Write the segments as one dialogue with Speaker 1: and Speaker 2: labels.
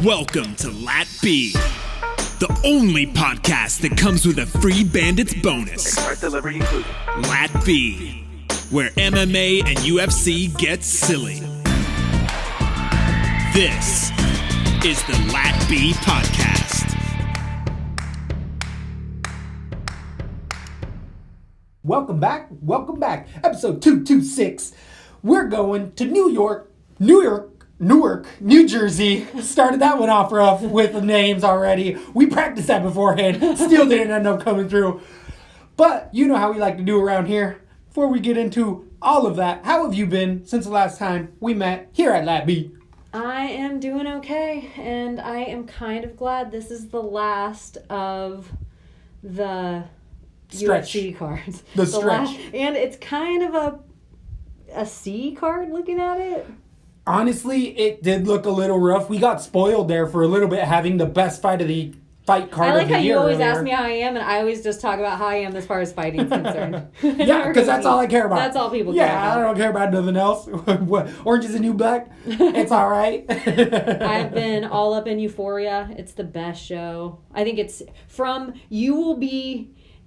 Speaker 1: Welcome to LaTB, the only podcast that comes with a free Bandits bonus.
Speaker 2: Express delivery included.
Speaker 1: LaTB, where MMA and UFC get silly. This is the LaTB podcast.
Speaker 3: Welcome back. Episode 226. We're going to Newark, New Jersey. Started that one off rough with the names already. We practiced that beforehand. Still didn't end up coming through. But you know how we like to do around here. Before we get into all of that, how have you been since the last time we met here at LaTB?
Speaker 4: I am doing okay, and I am kind of glad this is the last of the
Speaker 3: Stretch.
Speaker 4: UFC cards.
Speaker 3: The stretch.
Speaker 4: And it's kind of a C card looking at it.
Speaker 3: Honestly, it did look a little rough. We got spoiled there for a little bit having the best fight card
Speaker 4: I
Speaker 3: of
Speaker 4: like
Speaker 3: the
Speaker 4: how
Speaker 3: year
Speaker 4: you always
Speaker 3: earlier.
Speaker 4: ask me how I am, and I always just talk about how I am as far as fighting is concerned.
Speaker 3: Yeah, because that's all I care about.
Speaker 4: That's all people care
Speaker 3: Yeah,
Speaker 4: about.
Speaker 3: I don't care about nothing else. What, Orange is the New Black? It's all right.
Speaker 4: I've been all up in Euphoria. It's the best show. I think it's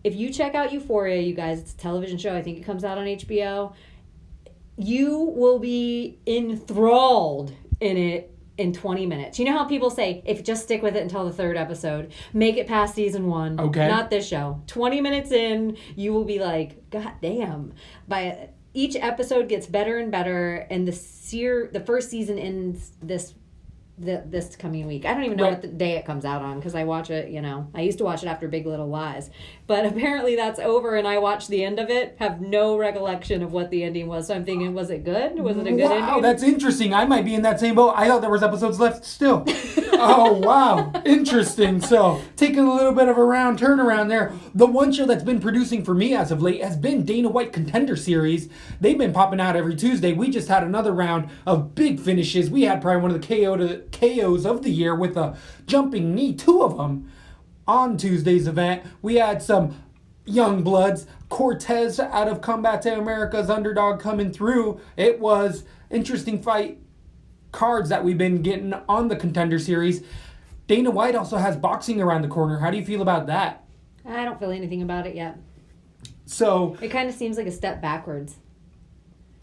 Speaker 4: if you check out Euphoria, you guys, it's a television show. I think it comes out on HBO. You will be enthralled in it in 20 minutes. You know how people say, if you just stick with it until the third episode, make it past season 1.
Speaker 3: Okay.
Speaker 4: Not this show. 20 minutes in, you will be like, God damn. Each episode gets better and better, and the first season ends this coming week. I don't even know what the day it comes out on because I watch it, I used to watch it after Big Little Lies. But apparently that's over, and I watched the end of it, have no recollection of what the ending was. So I'm thinking, was it good? Was it a good ending?
Speaker 3: Wow, that's interesting. I might be in that same boat. I thought there was episodes left still. Oh, wow. Interesting. So taking a little bit of a round turnaround there. The one show that's been producing for me as of late has been Dana White Contender Series. They've been popping out every Tuesday. We just had another round of big finishes. We had probably one of the KOs of the year with a jumping knee, 2 of them on Tuesday's event. We had some young bloods, Cortez out of Combat to America's Underdog coming through. It was interesting fight cards that we've been getting on the Contender Series. Dana White also has boxing around the corner. How do you feel about that?
Speaker 4: I don't feel anything about it yet.
Speaker 3: So
Speaker 4: It kind of seems like a step backwards.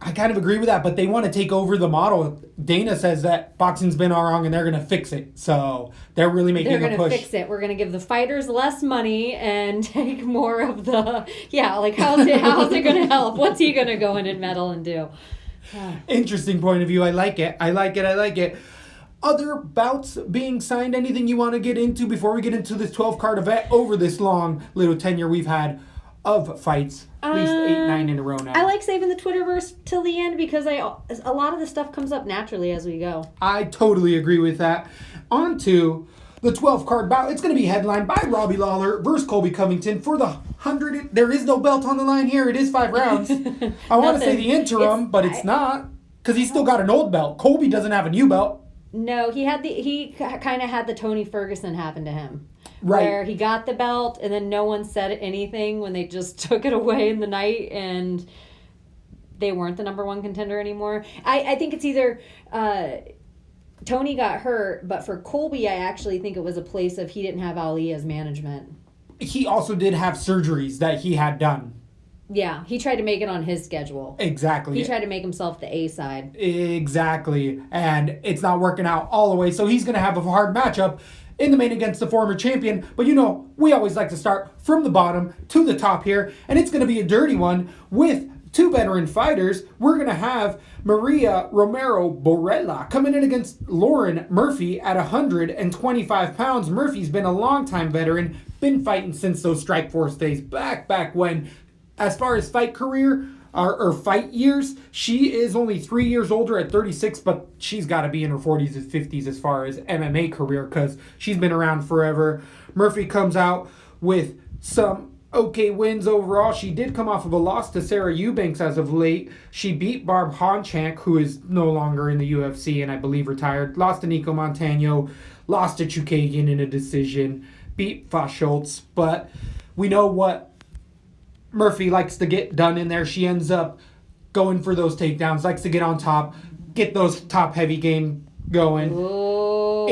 Speaker 3: I kind of agree with that, but they want to take over the model. Dana says that boxing's been all wrong and they're going to fix it. So they're really making a push.
Speaker 4: They're going to fix it. We're going to give the fighters less money and take more of the, how's it going to help? What's he going to go in and meddle and do?
Speaker 3: Interesting point of view. I like it. Other bouts being signed, anything you want to get into before we get into this 12-card event over this long little tenure we've had of fights? At least 8-9 in a row now.
Speaker 4: I like saving the Twitterverse till the end because a lot of the stuff comes up naturally as we go.
Speaker 3: I totally agree with that. On to the 12-card bout. It's going to be headlined by Robbie Lawler versus Colby Covington for the 100. There is no belt on the line here. It is 5 rounds. I want to say the interim, but it's not because he's still got an old belt. Colby doesn't have a new belt.
Speaker 4: No, he kind of had the Tony Ferguson happen to him.
Speaker 3: Right.
Speaker 4: Where he got the belt and then no one said anything when they just took it away in the night and they weren't the number 1 contender anymore. I think it's either Tony got hurt, but for Colby, I actually think it was a place of he didn't have Ali as management.
Speaker 3: He also did have surgeries that he had done.
Speaker 4: Yeah, he tried to make it on his schedule.
Speaker 3: Exactly.
Speaker 4: He tried to make himself the A side.
Speaker 3: Exactly. And it's not working out all the way, so he's going to have a hard matchup in the main against the former champion. But we always like to start from the bottom to the top here, and it's going to be a dirty one with 2 veteran fighters. We're going to have Maria Romero Borella coming in against Lauren Murphy at 125 pounds. Murphy's been a longtime veteran, been fighting since those Strikeforce days, back when. As far as fight career, or fight years, she is only 3 years older at 36, but she's got to be in her 40s and 50s as far as MMA career because she's been around forever. Murphy comes out with some okay wins overall. She did come off of a loss to Sarah Eubanks as of late. She beat Barb Honchank, who is no longer in the UFC and I believe retired. Lost to Nico Montano, lost to Chukagian in a decision, beat Schultz, but we know what Murphy likes to get done in there. She ends up going for those takedowns, likes to get on top, get those top heavy game going.
Speaker 4: Ooh.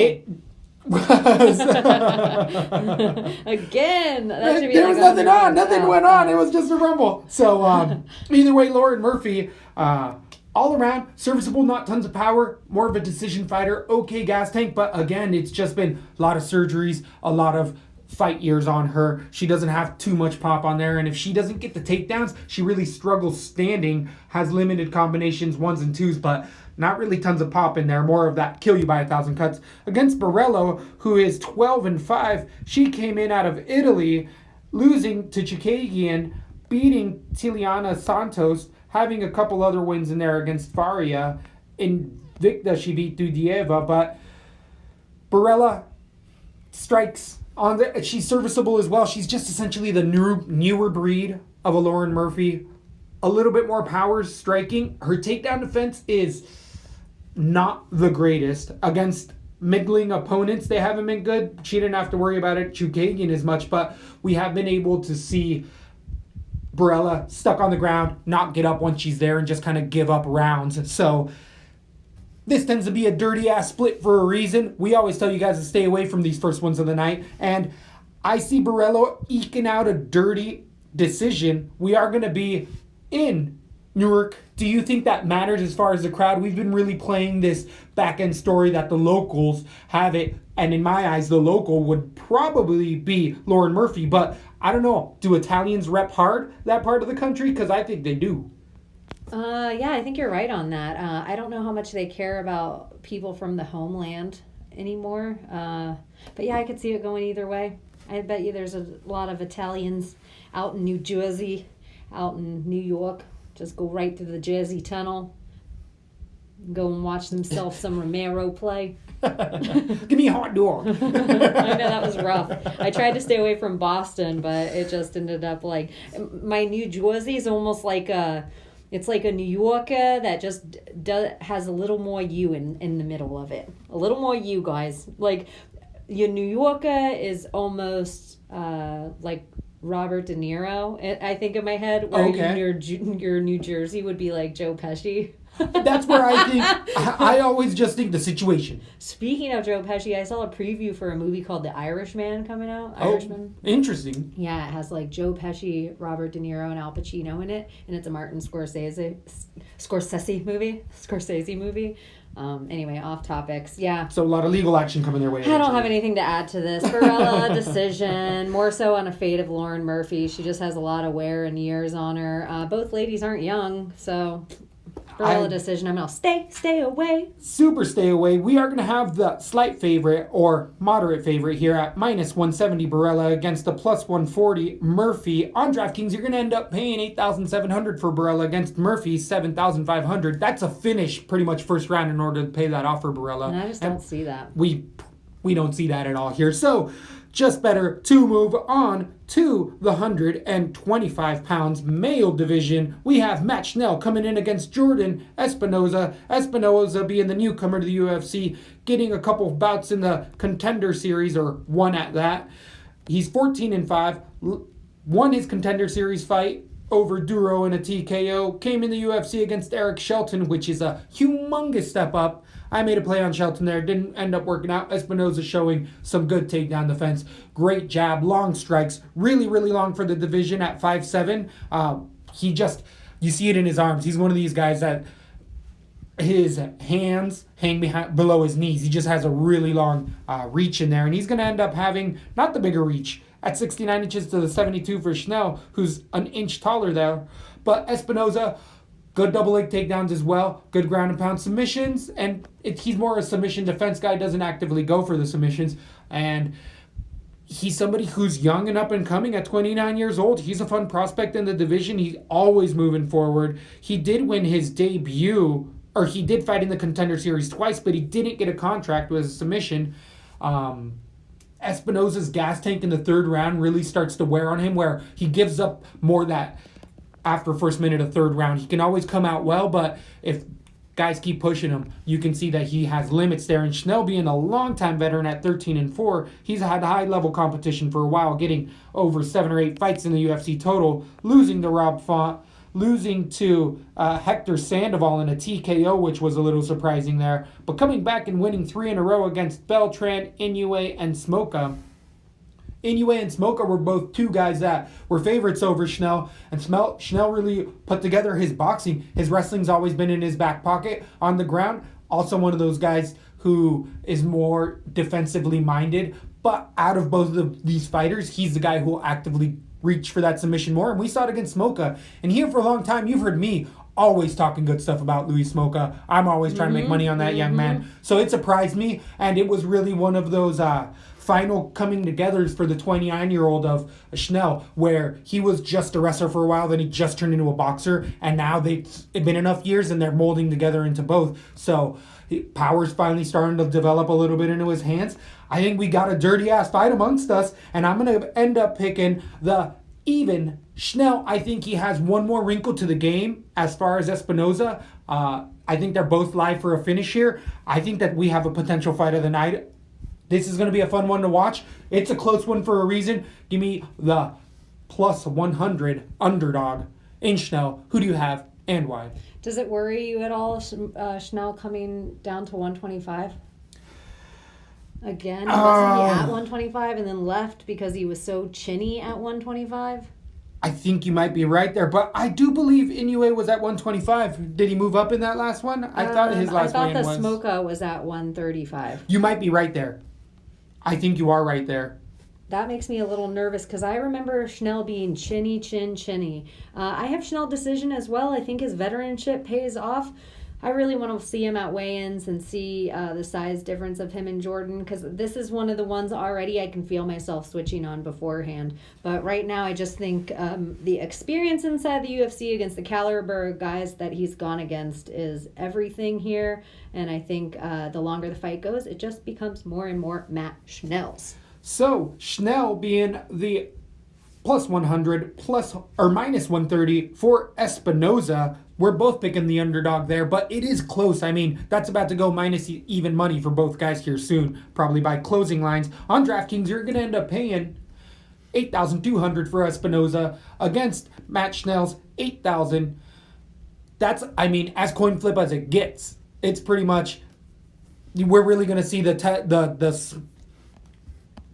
Speaker 4: Again, that should be
Speaker 3: There
Speaker 4: like
Speaker 3: was nothing on. Nothing
Speaker 4: Oh,
Speaker 3: went on. It was just a rumble. So either way, Lauren Murphy, all around serviceable, not tons of power, more of a decision fighter. Okay, gas tank, but again, it's just been a lot of surgeries, a lot of fight years on her. She doesn't have too much pop on there, and if she doesn't get the takedowns, she really struggles standing. Has limited combinations, 1s and 2s, but not really tons of pop in there. More of that kill you by 1,000 cuts. Against Borello, who is 12-5, she came in out of Italy, losing to Chikagian, beating Tiliana Santos, having a couple other wins in there against Faria. Invicta, she beat Dudieva, but Borella strikes on the. She's serviceable as well. She's just essentially the newer breed of a Lauren Murphy. A little bit more power striking. Her takedown defense is not the greatest. Against middling opponents, they haven't been good. She didn't have to worry about it, Chookagian, as much, but we have been able to see Borella stuck on the ground, not get up once she's there, and just kind of give up rounds. So this tends to be a dirty-ass split for a reason. We always tell you guys to stay away from these first ones of the night, and I see Borello eking out a dirty decision. We are going to be in Newark. Do you think that matters as far as the crowd? We've been really playing this back-end story that the locals have it, and in my eyes, the local would probably be Lauren Murphy, but I don't know. Do Italians rep hard that part of the country? Because I think they do.
Speaker 4: Yeah, I think you're right on that. I don't know how much they care about people from the homeland anymore. But yeah, I could see it going either way. I bet you there's a lot of Italians out in New Jersey, out in New York. Just go right through the Jersey Tunnel. Go and watch themselves some Romero play.
Speaker 3: Give me a hot dog.
Speaker 4: I know that was rough. I tried to stay away from Boston, but it just ended up like my New Jersey is almost like it's like a New Yorker that just has a little more you in the middle of it. A little more you guys. Like your New Yorker is almost like Robert De Niro. I think in my head, where your New Jersey would be like Joe Pesci.
Speaker 3: That's where I think, I always just think the situation.
Speaker 4: Speaking of Joe Pesci, I saw a preview for a movie called The Irishman coming out. Irishman.
Speaker 3: Interesting.
Speaker 4: Yeah, it has like Joe Pesci, Robert De Niro, and Al Pacino in it, and it's a Martin Scorsese movie. Anyway, off topics. Yeah.
Speaker 3: So a lot of legal action coming their way.
Speaker 4: I don't have anything to add to this. Barella decision, more so on a fate of Lauren Murphy. She just has a lot of wear and years on her. Both ladies aren't young, so Barella decision. I'm going to stay away.
Speaker 3: Super stay away. We are going to have the slight favorite or moderate favorite here at minus 170 Barella against the plus 140 Murphy. On DraftKings, you're going to end up paying $8,700 for Barella against Murphy $7,500. That's a finish pretty much first round in order to pay that off for Barella.
Speaker 4: And I just don't see that.
Speaker 3: We don't see that at all here. So just better to move on to the 125 pounds male division. We have Matt Schnell coming in against Jordan Espinoza. Espinoza being the newcomer to the UFC, getting a couple of bouts in the Contender Series, or one at that. He's 14-5, won his Contender Series fight over Duro in a TKO, came in the UFC against Eric Shelton, which is a humongous step up. I made a play on Shelton there. Didn't end up working out. Espinoza showing some good takedown defense. Great jab, long strikes. Really, really long for the division at 5'7". You see it in his arms. He's one of these guys that his hands hang below his knees. He just has a really long reach in there. And he's going to end up having not the bigger reach at 69 inches to the 72 for Schnell, who's an inch taller there. But Espinoza, good double leg takedowns as well. Good ground and pound submissions. And he's more a submission defense guy. Doesn't actively go for the submissions. And he's somebody who's young and up and coming at 29 years old. He's a fun prospect in the division. He's always moving forward. He did win his debut, or he did fight in the Contender Series twice, but he didn't get a contract with a submission. Espinoza's gas tank in the third round really starts to wear on him, where he gives up more that after first minute of third round. He can always come out well, but if guys keep pushing him, you can see that he has limits there. And Schnell, being a longtime veteran at 13-4, he's had high-level competition for a while, getting over 7 or 8 fights in the UFC total, losing to Rob Font, losing to Hector Sandoval in a TKO, which was a little surprising there. But coming back and winning 3 in a row against Beltran, Inoue, and Smoka. Inoue and Smoka were both two guys that were favorites over Schnell. And Schnell really put together his boxing. His wrestling's always been in his back pocket on the ground. Also one of those guys who is more defensively minded. But out of both of these fighters, he's the guy who will actively reach for that submission more. And we saw it against Smoka. And here for a long time, you've heard me always talking good stuff about Louis Smoka. I'm always trying to make money on that young man. So it surprised me. And it was really one of those final coming togethers for the 29-year-old of Schnell, where he was just a wrestler for a while, then he just turned into a boxer, and now it's been enough years and they're molding together into both. So power's finally starting to develop a little bit into his hands. I think we got a dirty-ass fight amongst us, and I'm going to end up picking the even Schnell. I think he has one more wrinkle to the game as far as Espinoza. I think they're both live for a finish here. I think that we have a potential fight of the night. This is going to be a fun one to watch. It's a close one for a reason. Give me the plus 100 underdog in Schnell. Who do you have and why?
Speaker 4: Does it worry you at all, Schnell coming down to 125? Again, wasn't he at 125 and then left because he was so chinny at 125?
Speaker 3: I think you might be right there, but I do believe Inoue was at 125. Did he move up in that last one? I thought his last weigh-in was...
Speaker 4: I thought the Smoka was at 135.
Speaker 3: You might be right there. I think you are right there.
Speaker 4: That makes me a little nervous because I remember Schnell being chinny. I have Schnell decision as well. I think his veteranship pays off. I really want to see him at weigh-ins and see the size difference of him and Jordan, because this is one of the ones already I can feel myself switching on beforehand. But right now I just think the experience inside the UFC against the caliber of guys that he's gone against is everything here. And I think the longer the fight goes, it just becomes more and more Matt Schnell's.
Speaker 3: So Schnell being the plus 100 plus or minus 130 for Espinoza. We're both picking the underdog there, but it is close. I mean, that's about to go minus even money for both guys here soon, probably by closing lines. On DraftKings, you're going to end up paying $8,200 for Espinoza against Matt Schnell's $8,000. That's, I mean, as coin flip as it gets. It's pretty much, we're really going to see the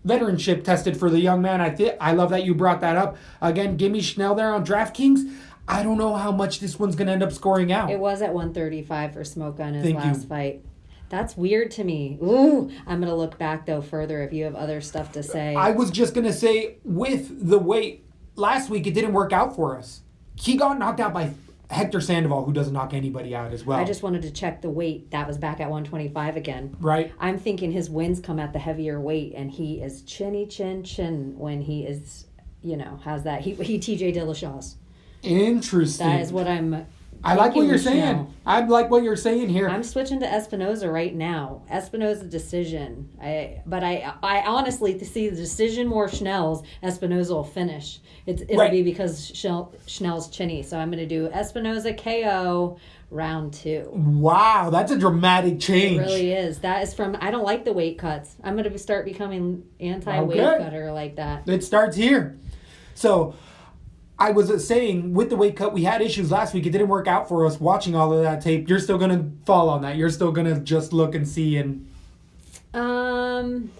Speaker 3: veteranship tested for the young man. I love that you brought that up. Again, give me Schnell there on DraftKings. I don't know how much this one's going to end up scoring out.
Speaker 4: It was at 135 for Smoka in his last fight. That's weird to me. Ooh, I'm going to look back, though, further if you have other stuff to say.
Speaker 3: I was just going to say, with the weight, last week it didn't work out for us. He got knocked out by Hector Sandoval, who doesn't knock anybody out as well.
Speaker 4: I just wanted to check the weight. That was back at 125 again.
Speaker 3: Right.
Speaker 4: I'm thinking his wins come at the heavier weight, and he is chinny when he is, has that. He TJ Dillashaw's.
Speaker 3: Interesting.
Speaker 4: That is what
Speaker 3: I like what you're saying. I like what you're saying here.
Speaker 4: I'm switching to Espinoza right now. Espinoza decision. But I honestly see the decision more Schnell's. Espinoza will finish. It'll be because Schnell's chinny. So I'm going to do Espinoza KO round 2.
Speaker 3: Wow, that's a dramatic change.
Speaker 4: It really is. That is from, I don't like the weight cuts. I'm going to start becoming anti-weight cutter like that.
Speaker 3: It starts here. So I was saying, with the weight cut, we had issues last week. It didn't work out for us watching all of that tape. You're still going to fall on that. You're still going to just look and see and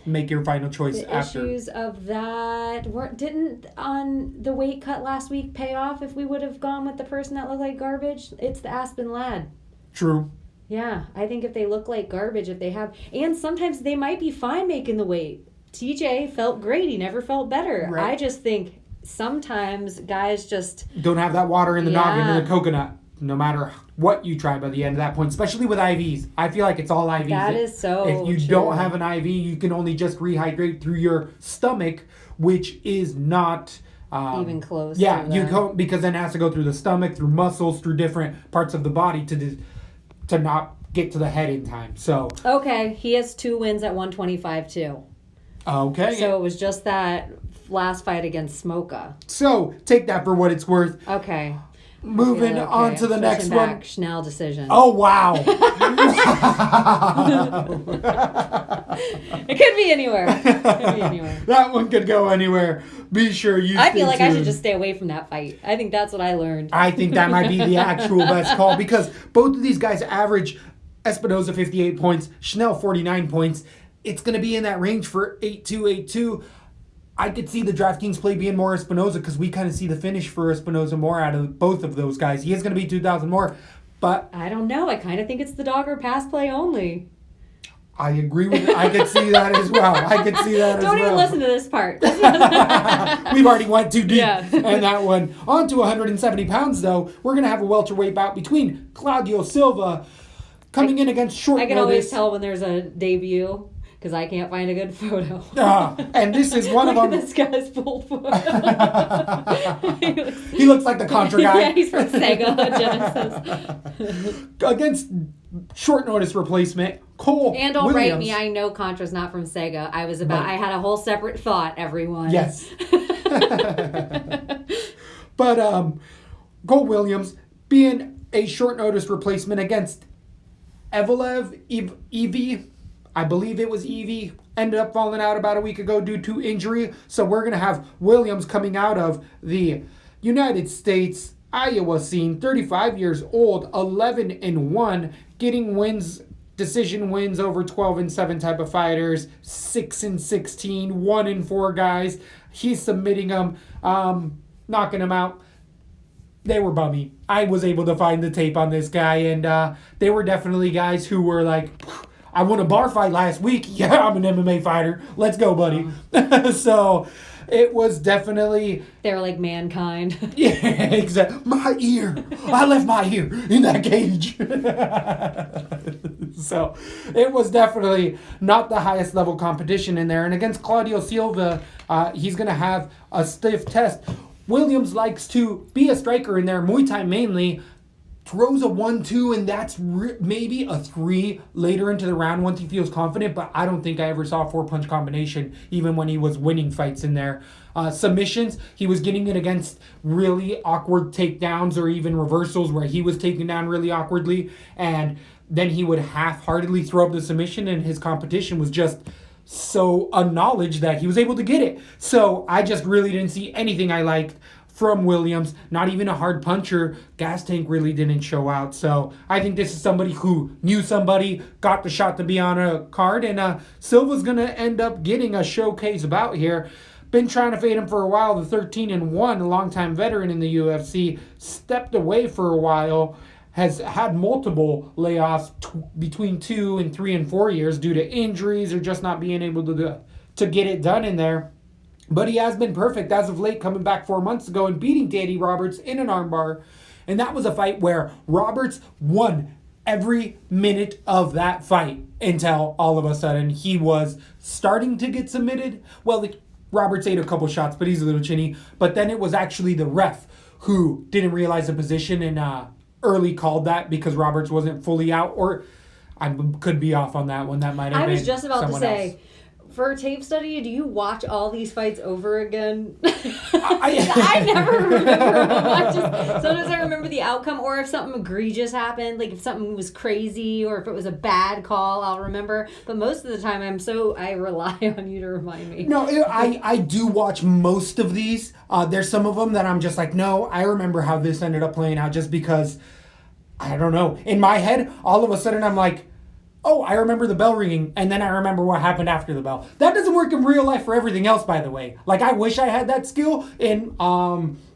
Speaker 3: make your final choice
Speaker 4: the
Speaker 3: after.
Speaker 4: Issues of that didn't on the weight cut last week pay off if we would have gone with the person that looked like garbage. It's the Aspen lad.
Speaker 3: True.
Speaker 4: Yeah, I think if they look like garbage, if they have, and sometimes they might be fine making the weight. TJ felt great. He never felt better. Right. I just think sometimes guys just
Speaker 3: don't have that water in the noggin or the coconut, no matter what you try by the end of that point, especially with IVs. I feel like it's all IVs.
Speaker 4: That is so
Speaker 3: If you
Speaker 4: true.
Speaker 3: don't have an IV, you can only just rehydrate through your stomach, which is not
Speaker 4: even close.
Speaker 3: Yeah, because then it has to go through the stomach, through muscles, through different parts of the body to not get to the head in time. So
Speaker 4: okay, he has 2 wins at 125 too.
Speaker 3: Okay.
Speaker 4: So it was just that last fight against Smoka.
Speaker 3: So take that for what it's worth.
Speaker 4: Okay.
Speaker 3: Moving on to the next one.
Speaker 4: Schnell decision.
Speaker 3: Oh, wow.
Speaker 4: It could be anywhere.
Speaker 3: That one could go anywhere. Be sure you
Speaker 4: I feel like I should
Speaker 3: tuned.
Speaker 4: just stay away from that fight. I think that's what I learned.
Speaker 3: I think that might be the actual best call because both of these guys average Espinoza 58 points, Schnell 49 points. It's going to be in that range for 8-2, 8-2. I could see the DraftKings play being more Espinoza because we kind of see the finish for Espinoza more out of both of those guys. He is going to be 2,000 more, but
Speaker 4: I don't know. I kind of think it's the dog or pass play only.
Speaker 3: I agree with it. I could see that as well.
Speaker 4: Don't even listen to this part.
Speaker 3: We've already went too deep
Speaker 4: Yeah.
Speaker 3: in that one. On to 170 pounds, though. We're going to have a welterweight bout between Claudio Silva coming in against short
Speaker 4: I can
Speaker 3: notice.
Speaker 4: always tell when there's a debut because I can't find a good photo.
Speaker 3: And this is one of
Speaker 4: Look
Speaker 3: them.
Speaker 4: at this guy's pulled photo.
Speaker 3: He looks like the Contra guy.
Speaker 4: Yeah, he's from Sega Genesis.
Speaker 3: Against short notice replacement, Cole
Speaker 4: And don't
Speaker 3: Williams.
Speaker 4: write me. I know Contra's not from Sega. I had a whole separate thought, everyone.
Speaker 3: Yes. But Cole Williams being a short notice replacement against Evie, I believe it was Evie, ended up falling out about a week ago due to injury. So we're going to have Williams coming out of the United States Iowa scene, 35 years old, 11-1, getting wins, decision wins over 12-7 type of fighters, 6-16, 1-4 guys. He's submitting them, knocking them out. They were bummy. I was able to find the tape on this guy, and they were definitely guys who were like, I won a bar fight last week. Yeah, I'm an MMA fighter. Let's go, buddy. So it was definitely...
Speaker 4: They were like mankind.
Speaker 3: Yeah, exactly. My ear. I left my ear in that cage. So it was definitely not the highest level competition in there. And against Claudio Silva, he's going to have a stiff test. Williams likes to be a striker in there, Muay Thai mainly. Throws a 1-2, and that's maybe a 3 later into the round once he feels confident, but I don't think I ever saw a 4-punch combination, even when he was winning fights in there. Submissions, he was getting it against really awkward takedowns or even reversals where he was taken down really awkwardly, and then he would half-heartedly throw up the submission, and his competition was just so unknowledge that he was able to get it. So I just really didn't see anything I liked from Williams, not even a hard puncher. Gas tank really didn't show out. So I think this is somebody who knew somebody, got the shot to be on a card, and Silva's going to end up getting a showcase bout here. Been trying to fade him for a while. The 13-1, a longtime veteran in the UFC, stepped away for a while, has had multiple layoffs between 2 and 3 and 4 years due to injuries or just not being able to get it done in there. But he has been perfect as of late, coming back 4 months ago and beating Danny Roberts in an armbar. And that was a fight where Roberts won every minute of that fight until all of a sudden he was starting to get submitted. Well, Roberts ate a couple shots, but he's a little chinny. But then it was actually the ref who didn't realize the position and early called that because Roberts wasn't fully out. Or I could be off on that one. That might have been
Speaker 4: I was just about to
Speaker 3: someone
Speaker 4: say...
Speaker 3: else.
Speaker 4: For a tape study, do you watch all these fights over again?
Speaker 3: I
Speaker 4: I never remember them. Sometimes I remember the outcome, or if something egregious happened, like if something was crazy, or if it was a bad call, I'll remember. But most of the time, I rely on you to remind me.
Speaker 3: No, I do watch most of these. There's some of them that I'm just like, no, I remember how this ended up playing out just because, I don't know. In my head, all of a sudden I'm like, oh, I remember the bell ringing, and then I remember what happened after the bell. That doesn't work in real life for everything else, by the way. Like, I wish I had that skill in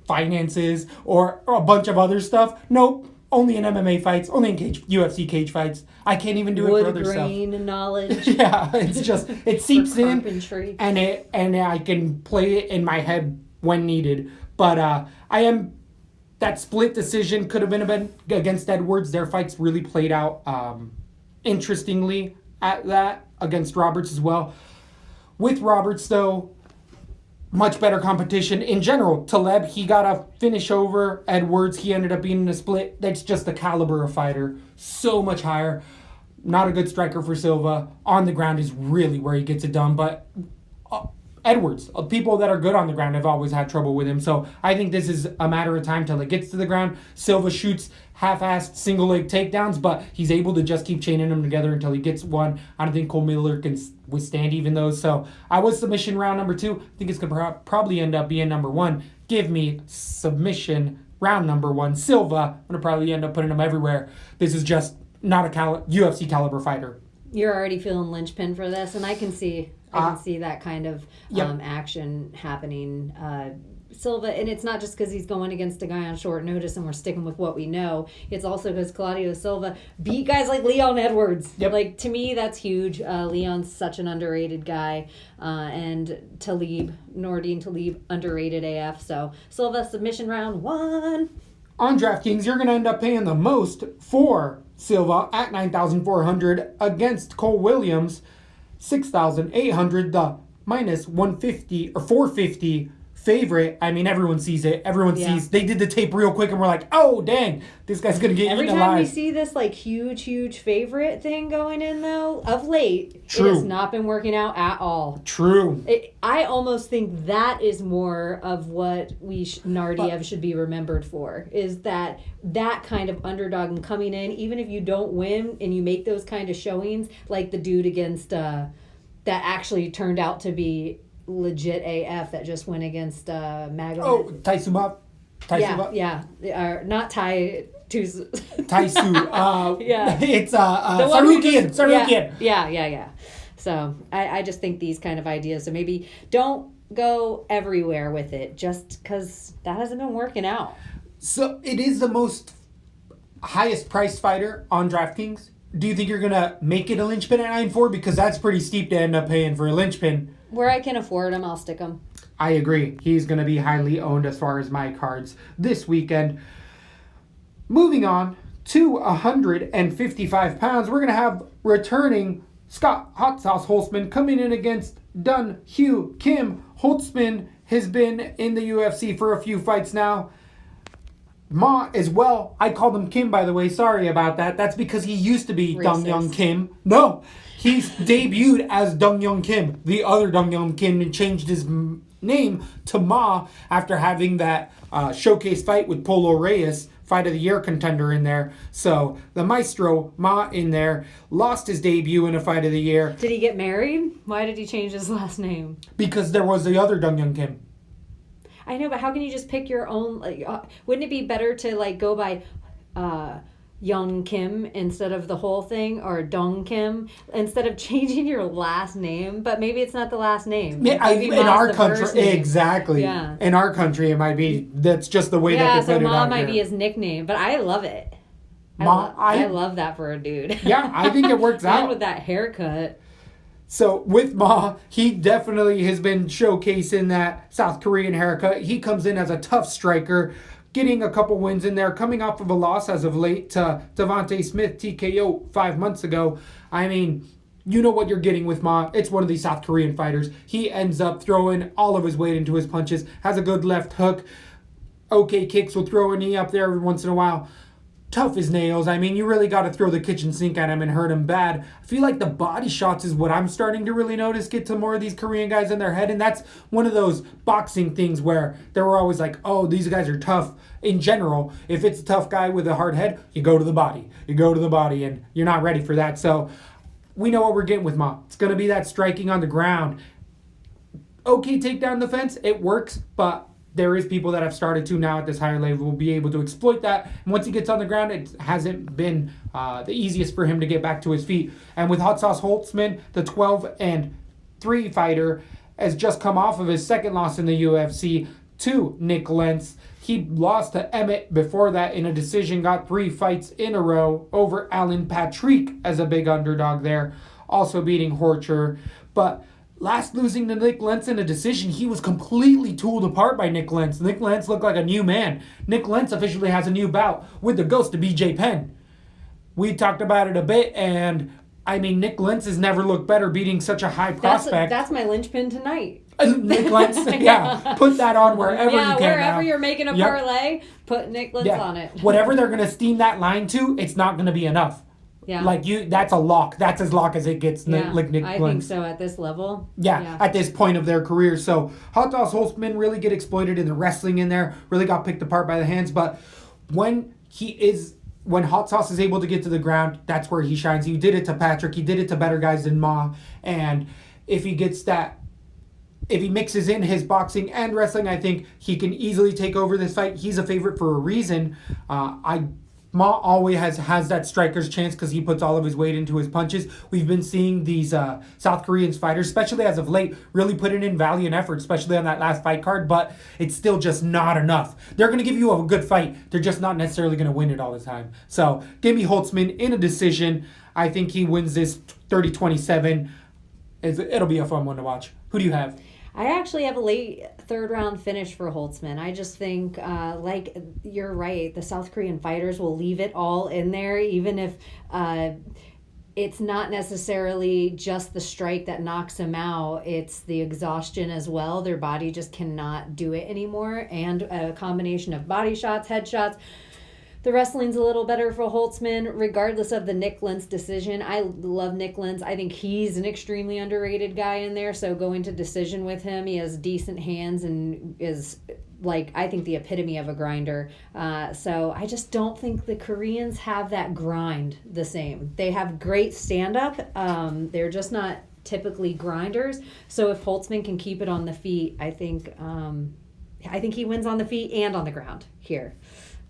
Speaker 3: finances or a bunch of other stuff. Nope, only in MMA fights, only in UFC cage fights. I can't even do it for other stuff.
Speaker 4: Wood grain knowledge.
Speaker 3: Yeah, it's just, it seeps in,
Speaker 4: carpentry.
Speaker 3: and I can play it in my head when needed. But that split decision could have been against Edwards. Their fights really played out interestingly at that against Roberts as well. With Roberts, though, much better competition in general. Taleb, he got a finish over Edwards. He ended up being in a split. That's just the caliber of fighter. So much higher. Not a good striker for Silva. On the ground is really where he gets it done. But Edwards. People that are good on the ground have always had trouble with him. So I think this is a matter of time till it gets to the ground. Silva shoots half-assed single leg takedowns, but he's able to just keep chaining them together until he gets one. I don't think Cole Miller can withstand even those. So I was submission round number 2. I think it's going to probably end up being number 1. Give me submission round number 1. Silva, I'm going to probably end up putting him everywhere. This is just not a UFC caliber fighter.
Speaker 4: You're already feeling linchpin for this, and I can see that kind of action happening. Silva, and it's not just because he's going against a guy on short notice and we're sticking with what we know. It's also because Claudio Silva beat guys like Leon Edwards.
Speaker 3: Yep.
Speaker 4: Like, to me, that's huge. Leon's such an underrated guy. And Nordine Talib, underrated AF. So, Silva, submission round 1.
Speaker 3: On DraftKings, you're going to end up paying the most for Silva at $9,400 against Cole Williams, $6,800, the minus 150 or 450 favorite. I mean, everyone sees it. Everyone sees. They did the tape real quick, and we're like, oh, dang, this guy's going to get
Speaker 4: every
Speaker 3: eaten
Speaker 4: time
Speaker 3: alive.
Speaker 4: we see this, like, huge favorite thing going in, though, of late,
Speaker 3: True.
Speaker 4: It has not been working out at all.
Speaker 3: True.
Speaker 4: I almost think that is more of what Nardiev should be remembered for, is that kind of underdog and coming in, even if you don't win and you make those kind of showings, like the dude against that actually turned out to be legit AF that just went against Magomed.
Speaker 3: Oh, Taisumov.
Speaker 4: Yeah. Not Tai Taisu.
Speaker 3: Yeah. It's Sarukian.
Speaker 4: Yeah. So I just think these kind of ideas. So maybe don't go everywhere with it just because that hasn't been working out.
Speaker 3: So it is the most highest priced fighter on DraftKings. Do you think you're going to make it a linchpin at 9.4? Because that's pretty steep to end up paying for a linchpin.
Speaker 4: Where I can afford them, I'll stick them.
Speaker 3: I agree. He's going to be highly owned as far as my cards this weekend. Moving on to 155 pounds, we're going to have returning Scott Hot Sauce Holtzman coming in against Dun Hugh Kim. Holtzman has been in the UFC for a few fights now. Ma as well. I called him Kim, by the way. Sorry about that. That's because he used to be Dong Young Kim. No, he's debuted as Dong Young Kim, the other Dong Young Kim, and changed his name to Ma after having that showcase fight with Polo Reyes, Fight of the Year contender in there. So the Maestro, Ma, in there, lost his debut in a Fight of the Year.
Speaker 4: Did he get married? Why did he change his last name?
Speaker 3: Because there was the other Dong Young Kim.
Speaker 4: I know, but how can you just pick your own? Wouldn't it be better to go by Young Kim instead of the whole thing, or Dong Kim instead of changing your last name? But maybe it's not the last name.
Speaker 3: In our country, exactly. Yeah. In our country, it might be. that's just the way that they put it out.
Speaker 4: Yeah, so Ma might be his nickname, but I love it. I love that for a dude.
Speaker 3: Yeah, I think it works out.
Speaker 4: And with that haircut.
Speaker 3: So with Ma, he definitely has been showcasing that South Korean haircut. He comes in as a tough striker, getting a couple wins in there, coming off of a loss as of late to Devontae Smith, TKO 5 months ago. I mean, you know what you're getting with Ma. It's one of these South Korean fighters. He ends up throwing all of his weight into his punches, has a good left hook, okay kicks, will throw a knee up there every once in a while. Tough as nails. I mean, you really got to throw the kitchen sink at him and hurt him bad. I feel like the body shots is what I'm starting to really notice get to more of these Korean guys in their head. And that's one of those boxing things where they were always like, oh, these guys are tough. In general, if it's a tough guy with a hard head, you go to the body. You go to the body, and you're not ready for that. So we know what we're getting with Ma. It's going to be that striking on the ground. Okay, takedown defense, it works, but there is people that have started to now at this higher level will be able to exploit that. And once he gets on the ground, it hasn't been the easiest for him to get back to his feet. And with Hot Sauce Holtzman, the 12-3 fighter, has just come off of his second loss in the UFC to Nick Lentz. He lost to Emmett before that in a decision, got 3 fights in a row over Alan Patrick as a big underdog there, also beating Horcher. But last losing to Nick Lentz in a decision, he was completely tooled apart by Nick Lentz. Nick Lentz looked like a new man. Nick Lentz officially has a new bout with the ghost of BJ Penn. We talked about it a bit, and I mean, Nick Lentz has never looked better beating such a high prospect.
Speaker 4: That's my linchpin tonight.
Speaker 3: Nick Lentz, yeah. Put that on wherever you can.
Speaker 4: Wherever
Speaker 3: now.
Speaker 4: You're making a parlay, put Nick Lentz on it.
Speaker 3: Whatever they're going to steam that line to, it's not going to be enough.
Speaker 4: Yeah.
Speaker 3: That's a lock. That's as lock as it gets.
Speaker 4: Yeah,
Speaker 3: Like Nick
Speaker 4: I think so at this level.
Speaker 3: Yeah, at this point of their career. So Hot Sauce Holtzman really get exploited in the wrestling in there, really got picked apart by the hands. But when Hot Sauce is able to get to the ground, that's where he shines. He did it to Patrick. He did it to better guys than Ma. And if he mixes in his boxing and wrestling, I think he can easily take over this fight. He's a favorite for a reason. Ma always has that striker's chance because he puts all of his weight into his punches. We've been seeing these South Korean fighters, especially as of late, really putting in value and effort, especially on that last fight card, but it's still just not enough. They're going to give you a good fight. They're just not necessarily going to win it all the time. So give me Holtzman in a decision. I think he wins this 30-27. It'll be a fun one to watch. Who do you have?
Speaker 4: I actually have a late third round finish for Holtzman. I just think, you're right, the South Korean fighters will leave it all in there, even if it's not necessarily just the strike that knocks him out. It's the exhaustion as well. Their body just cannot do it anymore. And a combination of body shots, head shots. The wrestling's a little better for Holtzman, regardless of the Nick Lentz decision. I love Nick Lentz. I think he's an extremely underrated guy in there. So going to decision with him, he has decent hands and is, I think the epitome of a grinder. So I just don't think the Koreans have that grind the same. They have great stand-up. They're just not typically grinders. So if Holtzman can keep it on the feet, I think he wins on the feet and on the ground here.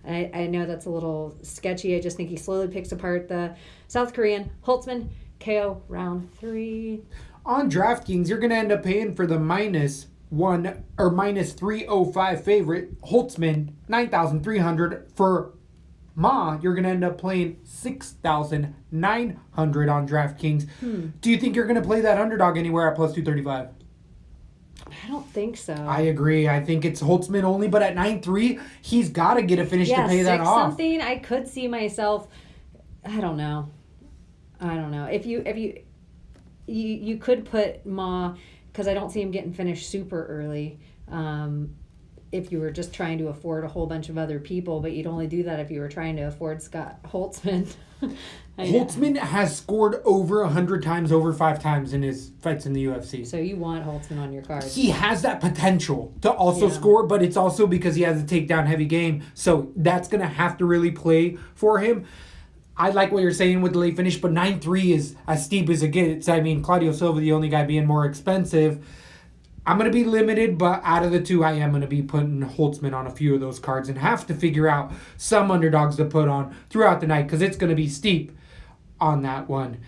Speaker 4: I know that's a little sketchy. I just think he slowly picks apart the South Korean. Holtzman, KO, round 3.
Speaker 3: On DraftKings, you're going to end up paying for the -1 or -305 favorite, Holtzman, 9,300. For Ma, you're going to end up playing 6,900 on DraftKings. Do you think you're going to play that underdog anywhere at plus 235?
Speaker 4: I don't think so.
Speaker 3: I agree. I think it's Holtzman only, but at 9-3, he's got to get a finish to pay that off.
Speaker 4: Something I could see myself. I don't know. If you could put Ma, because I don't see him getting finished super early. If you were just trying to afford a whole bunch of other people, but you'd only do that if you were trying to afford Scott Holtzman.
Speaker 3: Holtzman has scored over 100 times, over 5 times in his fights in the UFC.
Speaker 4: So you want Holtzman on your card.
Speaker 3: He has that potential to also score, but it's also because he has a takedown heavy game. So that's going to have to really play for him. I like what you're saying with the late finish, but 9-3 is as steep as it gets. I mean, Claudio Silva, the only guy being more expensive. I'm going to be limited, but out of the two, I am going to be putting Holtzman on a few of those cards and have to figure out some underdogs to put on throughout the night because it's going to be steep on that one.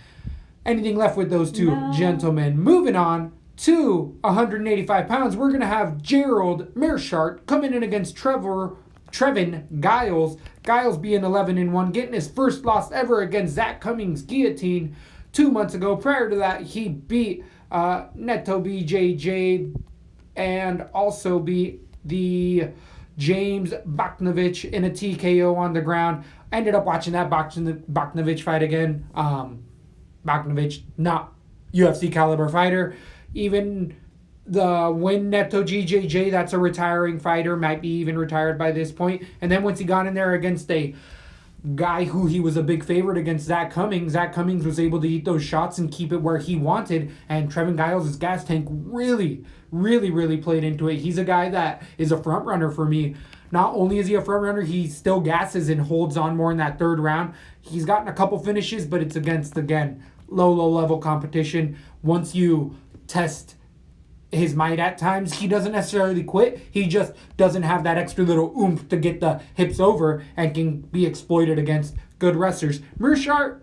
Speaker 3: Anything left with those two gentlemen? Moving on to 185 pounds, we're going to have Gerald Meerschaert coming in against Trevin Giles. Giles being 11-1, getting his first loss ever against Zach Cummings' guillotine 2 months ago. Prior to that, he beat Neto BJJ and also beat the James Bogdanovich in a TKO on the ground. Ended up watching that Bogdanovich fight again. Bogdanovich, not UFC caliber fighter. Even the win Neto GJJ, that's a retiring fighter, might be even retired by this point. And then once he got in there against a guy who he was a big favorite against, Zach Cummings was able to eat those shots and keep it where he wanted. And Trevin Giles' gas tank really played into it. He's a guy that is a front runner for me. Not only is he a front runner, he still gasses and holds on more in that third round. He's gotten a couple finishes, but it's against, again, low level competition. Once you test his might at times, he doesn't necessarily quit. He just doesn't have that extra little oomph to get the hips over and can be exploited against good wrestlers. Meerschaert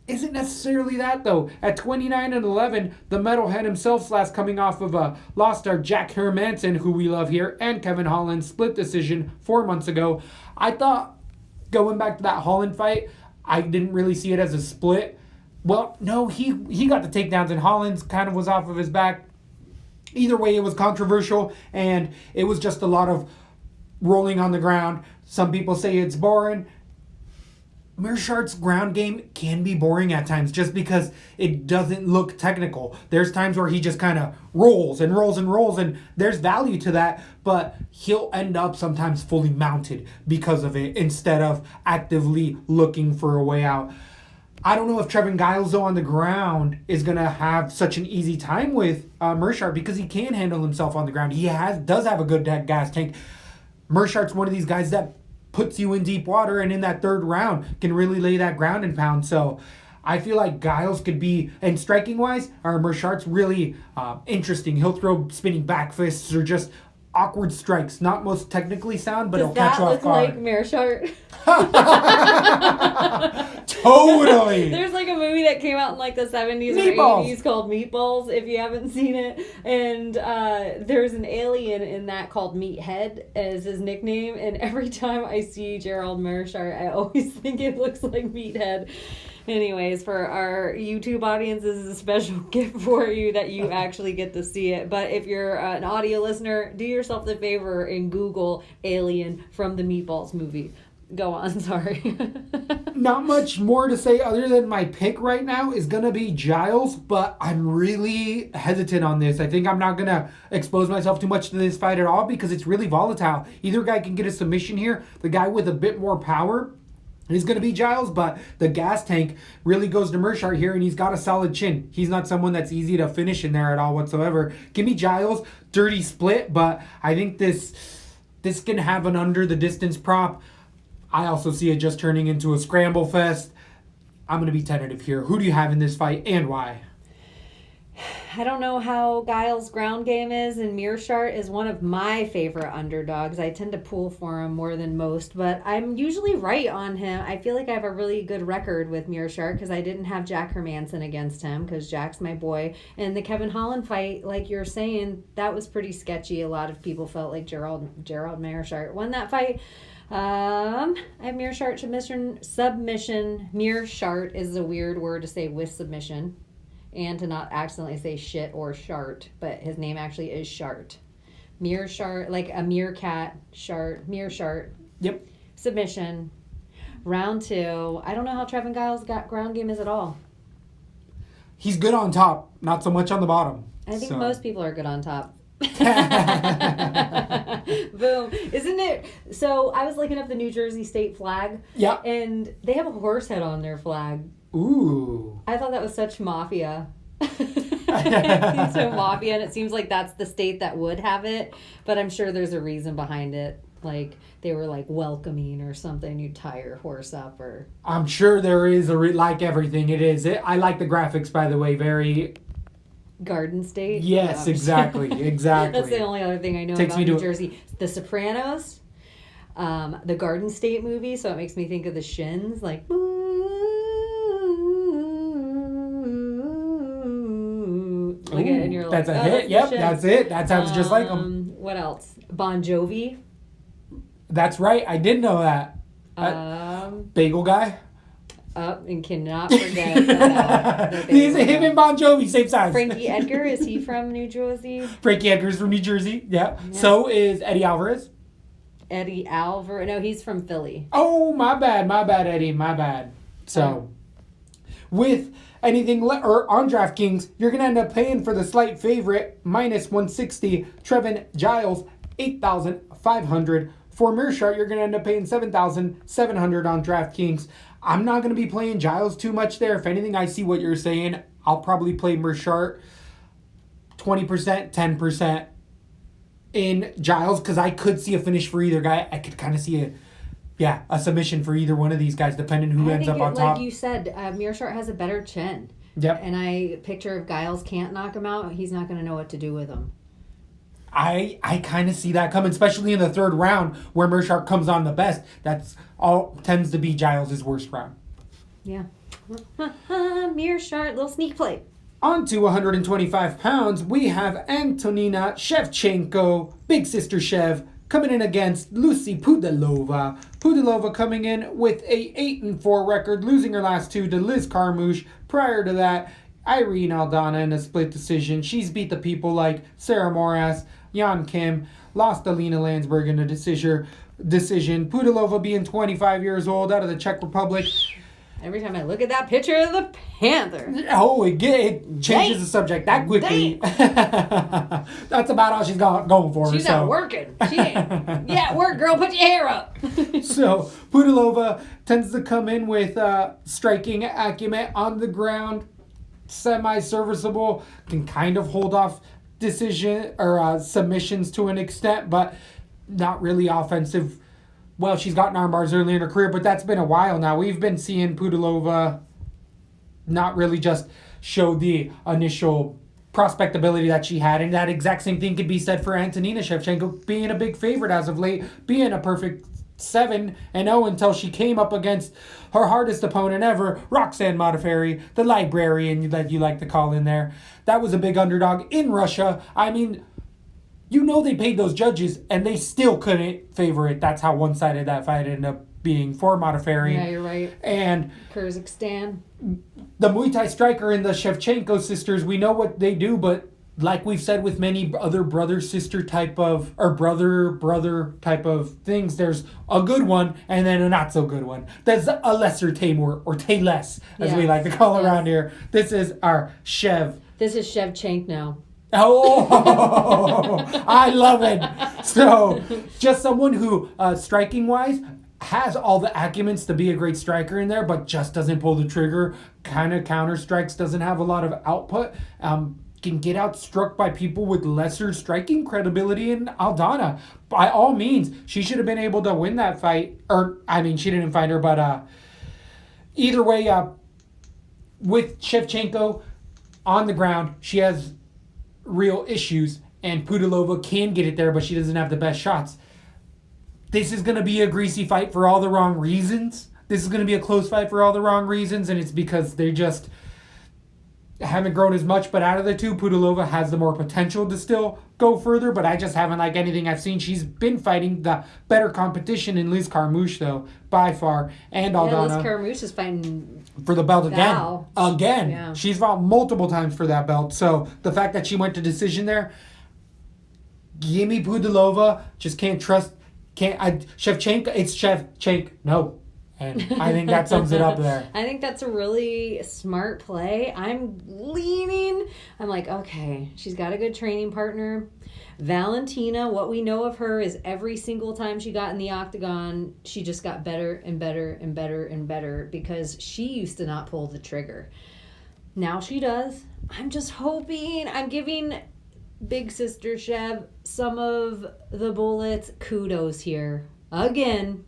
Speaker 3: isn't necessarily that, though. At 29-11, the metalhead himself, coming off of a loss to Jack Hermanson, who we love here, and Kevin Holland split decision 4 months ago. I thought, going back to that Holland fight, I didn't really see it as a split. Well, no, he got the takedowns, and Holland's kind of was off of his back. Either way, it was controversial, and it was just a lot of rolling on the ground. Some people say it's boring. Meerschaert's ground game can be boring at times just because it doesn't look technical. There's times where he just kind of rolls, and there's value to that, but he'll end up sometimes fully mounted because of it instead of actively looking for a way out. I don't know if Trevin Giles, though, on the ground is going to have such an easy time with Mearshart because he can handle himself on the ground. He does have a good gas tank. Mearshart's one of these guys that puts you in deep water and in that third round can really lay that ground and pound. So I feel like Giles could be, and striking-wise, Mearshart's really interesting. He'll throw spinning back fists or just awkward strikes. Not most technically sound, but it'll catch you off guard.
Speaker 4: Does that look like Mearshart?
Speaker 3: Totally.
Speaker 4: There's like a movie that came out in like the 70s
Speaker 3: Meatballs.
Speaker 4: or 80s called Meatballs, if you haven't seen it. And there's an alien in that called Meathead as his nickname. And every time I see Gerald Mearshart, I always think it looks like Meathead. Anyways, for our YouTube audience, this is a special gift for you that you actually get to see it. But if you're an audio listener, do yourself the favor and Google Alien from the Meatballs movie. Go on, sorry.
Speaker 3: Not much more to say other than my pick right now is going to be Giles, but I'm really hesitant on this. I think I'm not going to expose myself too much to this fight at all because it's really volatile. Either guy can get a submission here. The guy with a bit more power is going to be Giles, but the gas tank really goes to Mearshart here, and he's got a solid chin. He's not someone that's easy to finish in there at all whatsoever. Give me Giles, dirty split, but I think this can have an under the distance prop. I also see it just turning into a scramble fest. I'm going to be tentative here. Who do you have in this fight and why?
Speaker 4: I don't know how Giles' ground game is, and Mearshart is one of my favorite underdogs. I tend to pull for him more than most, but I'm usually right on him. I feel like I have a really good record with Mearshart because I didn't have Jack Hermanson against him because Jack's my boy. And the Kevin Holland fight, like you're saying, that was pretty sketchy. A lot of people felt like Gerald Mearshart won that fight. I have Mearshart submission. Mearshart is a weird word to say with submission. And to not accidentally say shit or shart, but his name actually is Shart. Mearshart, like a meerkat, Shart, Mearshart.
Speaker 3: Yep.
Speaker 4: Submission. Round 2. I don't know how Trevin Giles' got ground game is at all.
Speaker 3: He's good on top, not so much on the bottom.
Speaker 4: I think
Speaker 3: So.
Speaker 4: most people are good on top. Boom. Isn't it? So I was looking up the New Jersey state flag.
Speaker 3: Yeah.
Speaker 4: And they have a horse head on their flag.
Speaker 3: Ooh.
Speaker 4: I thought that was such mafia. It seems so mafia, and it seems like that's the state that would have it, but I'm sure there's a reason behind it. Like they were like welcoming or something. You tie your horse up, or
Speaker 3: I'm sure there is like everything. It is. I like the graphics, by the way. Very.
Speaker 4: Garden State.
Speaker 3: Yes,
Speaker 4: Yeah.
Speaker 3: exactly.
Speaker 4: That's the only other thing I know
Speaker 3: Takes
Speaker 4: about
Speaker 3: me to
Speaker 4: New Jersey. The Sopranos, the Garden State movie. So it makes me think of the Shins, like. Like, and you're like,
Speaker 3: that's a
Speaker 4: oh,
Speaker 3: hit. Yep, that's it. That sounds just like him.
Speaker 4: What else? Bon Jovi.
Speaker 3: That's right. I did know that. Bagel guy.
Speaker 4: And cannot forget that
Speaker 3: He's him and Bon Jovi, same size.
Speaker 4: Frankie Edgar, is he from New Jersey?
Speaker 3: Frankie Edgar's from New Jersey. Yeah. So is Eddie Alvarez.
Speaker 4: Eddie Alvarez. No, he's from Philly.
Speaker 3: Oh, my bad, Eddie. My bad. So, with anything or on DraftKings, you're going to end up paying for the slight favorite, minus 160, Trevin Giles, 8,500. For Mearshart, you're going to end up paying 7,700 on DraftKings. I'm not going to be playing Giles too much there. If anything, I see what you're saying. I'll probably play Mearshart 20%, 10% in Giles because I could see a finish for either guy. I could kind of see a submission for either one of these guys, depending who ends up on top.
Speaker 4: Like you said, Mearshart has a better chin.
Speaker 3: Yep.
Speaker 4: And I picture if Giles can't knock him out, he's not going to know what to do with him.
Speaker 3: I kind of see that coming, especially in the third round where Mearshart comes on the best. That's all tends to be Giles' worst round.
Speaker 4: Yeah. Mearshart, little sneak play.
Speaker 3: On to 125 pounds, we have Antonina Shevchenko, Big Sister Shev, coming in against Lucy Pudilova. Pudilova coming in with a 8-4 record, losing her last two to Liz Carmouche. Prior to that, Irene Aldana in a split decision. She's beat the people like Sarah Moras, Jan Kim, lost Alina Landsberg in a decision. Pudilova being 25 years old out of the Czech Republic.
Speaker 4: Every time I look at that picture of the Panther.
Speaker 3: Oh, it changes the subject that quickly. That's about all she's going for.
Speaker 4: She's out working. She ain't. Yeah, work, girl. Put your hair up.
Speaker 3: So Pudilova tends to come in with striking acumen on the ground, semi-serviceable, can kind of hold off decision or submissions to an extent, but not really offensive. Well, she's gotten arm bars early in her career, but that's been a while now. We've been seeing Pudilova not really just show the initial prospect ability that she had, and that exact same thing could be said for Antonina Shevchenko being a big favorite as of late, being a perfect 7-0 until she came up against her hardest opponent ever, Roxanne Modafferi, the librarian that you like to call in there. That was a big underdog in Russia. I mean, you know they paid those judges, and they still couldn't favor it. That's how one-sided that fight ended up being for Modafferi.
Speaker 4: Yeah, you're right.
Speaker 3: And
Speaker 4: Kyrgyzstan.
Speaker 3: The Muay Thai striker and the Shevchenko sisters, we know what they do, but like we've said with many other brother-sister type of, or brother-brother type of things, there's a good one and then a not-so-good one. There's a lesser Tamur, or Tay-less, as we like to call around here. This is our Shev.
Speaker 4: This is Shevchenko now.
Speaker 3: Oh, I love it. So, just someone who, striking-wise, has all the acumens to be a great striker in there, but just doesn't pull the trigger, kind of counter strikes, doesn't have a lot of output, can get outstruck by people with lesser striking credibility in Aldana. By all means, she should have been able to win that fight. Or, I mean, she didn't fight her, but either way, with Shevchenko on the ground, she has real issues, and Pudilova can get it there, but she doesn't have the best shots. This is going to be a greasy fight for all the wrong reasons. This is going to be a close fight for all the wrong reasons, and it's because they just haven't grown as much. But out of the two, Pudilova has the more potential to still go further, but I just haven't liked anything I've seen. She's been fighting the better competition in Liz Carmouche, though, by far, and Aldana.
Speaker 4: Yeah, Liz Carmouche is fighting
Speaker 3: for the belt again.
Speaker 4: Val.
Speaker 3: Again.
Speaker 4: Yeah.
Speaker 3: She's fought multiple times for that belt. So the fact that she went to decision there, give me Pudilova. Just can't trust. Shevchenko. It's Shevchenko. No. And I think that sums it up there.
Speaker 4: I think that's a really smart play. I'm like, okay, she's got a good training partner. Valentina, what we know of her is every single time she got in the octagon, she just got better and better and better and better because she used to not pull the trigger. Now she does. I'm just hoping, I'm giving Big Sister Shev some of the bullets. Kudos here. Again.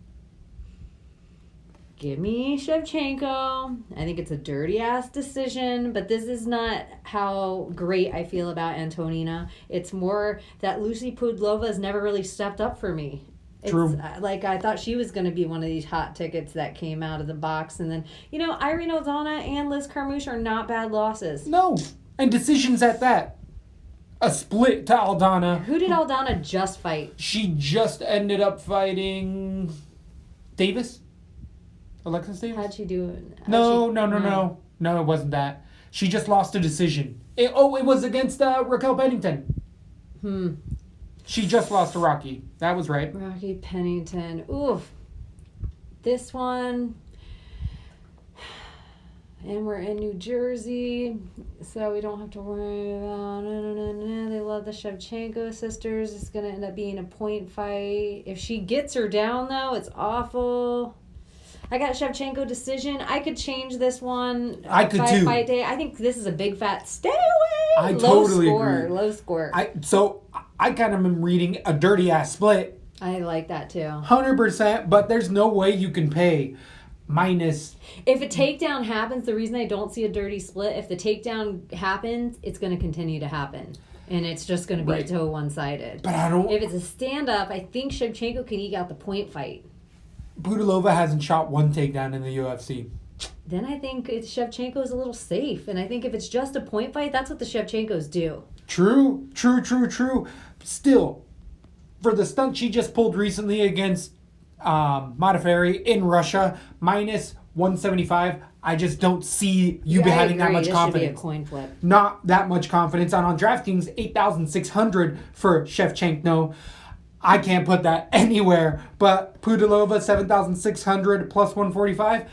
Speaker 4: Give me Shevchenko. I think it's a dirty-ass decision, but this is not how great I feel about Antonina. It's more that Lucy Pudilova has never really stepped up for me.
Speaker 3: True.
Speaker 4: Like, I thought she was going to be one of these hot tickets that came out of the box. And then, Irene Aldana and Liz Carmouche are not bad losses.
Speaker 3: No. And decisions at that. A split to Aldana.
Speaker 4: Who did Aldana just fight?
Speaker 3: She just ended up fighting Davis? Alexis Davis?
Speaker 4: How'd she do?
Speaker 3: No, it wasn't that. She just lost a decision. It was against Raquel Pennington. She just lost to Rocky. That was right.
Speaker 4: Rocky Pennington. Oof. This one. And we're in New Jersey, so we don't have to worry about... They love the Shevchenko sisters. It's going to end up being a point fight. If she gets her down, though, it's awful. I got Shevchenko decision. I could change this one.
Speaker 3: I could too.
Speaker 4: Fight day. I think this is a big fat stay away.
Speaker 3: I totally agree.
Speaker 4: Low score.
Speaker 3: I kind of am reading a dirty ass split.
Speaker 4: I like that too.
Speaker 3: 100%, but there's no way you can pay minus.
Speaker 4: If a takedown happens, the reason I don't see a dirty split, if the takedown happens, it's going to continue to happen. And it's just going to be to one-sided.
Speaker 3: But I don't.
Speaker 4: If it's a stand-up, I think Shevchenko can eke out the point fight.
Speaker 3: Pudilova hasn't shot one takedown in the UFC.
Speaker 4: Then I think Shevchenko is a little safe. And I think if it's just a point fight, that's what the Shevchenkos do. True.
Speaker 3: Still, for the stunt she just pulled recently against Modafferi in Russia, minus 175, I just don't see you having that much confidence.
Speaker 4: Should be a coin flip.
Speaker 3: Not that much confidence. And on DraftKings, 8,600 for Shevchenko. I can't put that anywhere. But Pudilova, 7,600 plus 145.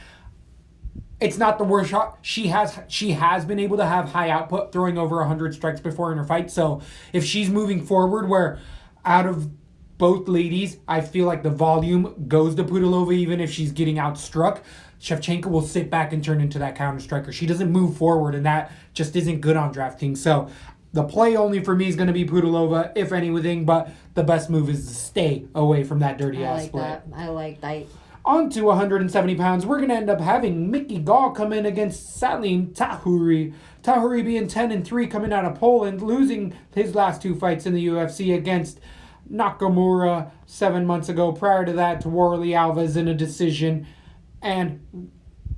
Speaker 3: It's not the worst shot. She has been able to have high output, throwing over 100 strikes before in her fight. So if she's moving forward, where out of both ladies, I feel like the volume goes to Pudilova, even if she's getting outstruck. Shevchenko will sit back and turn into that counter striker. She doesn't move forward, and that just isn't good on DraftKings. So the play only for me is going to be Pudilova, if anything, but the best move is to stay away from that dirty ass split.
Speaker 4: I like that.
Speaker 3: On to 170 pounds, we're going to end up having Mickey Gall come in against Salim Tahouri. Tahouri being 10-3 coming out of Poland, losing his last 2 fights in the UFC against Nakamura 7 months ago. Prior to that, to Warley Alves in a decision. And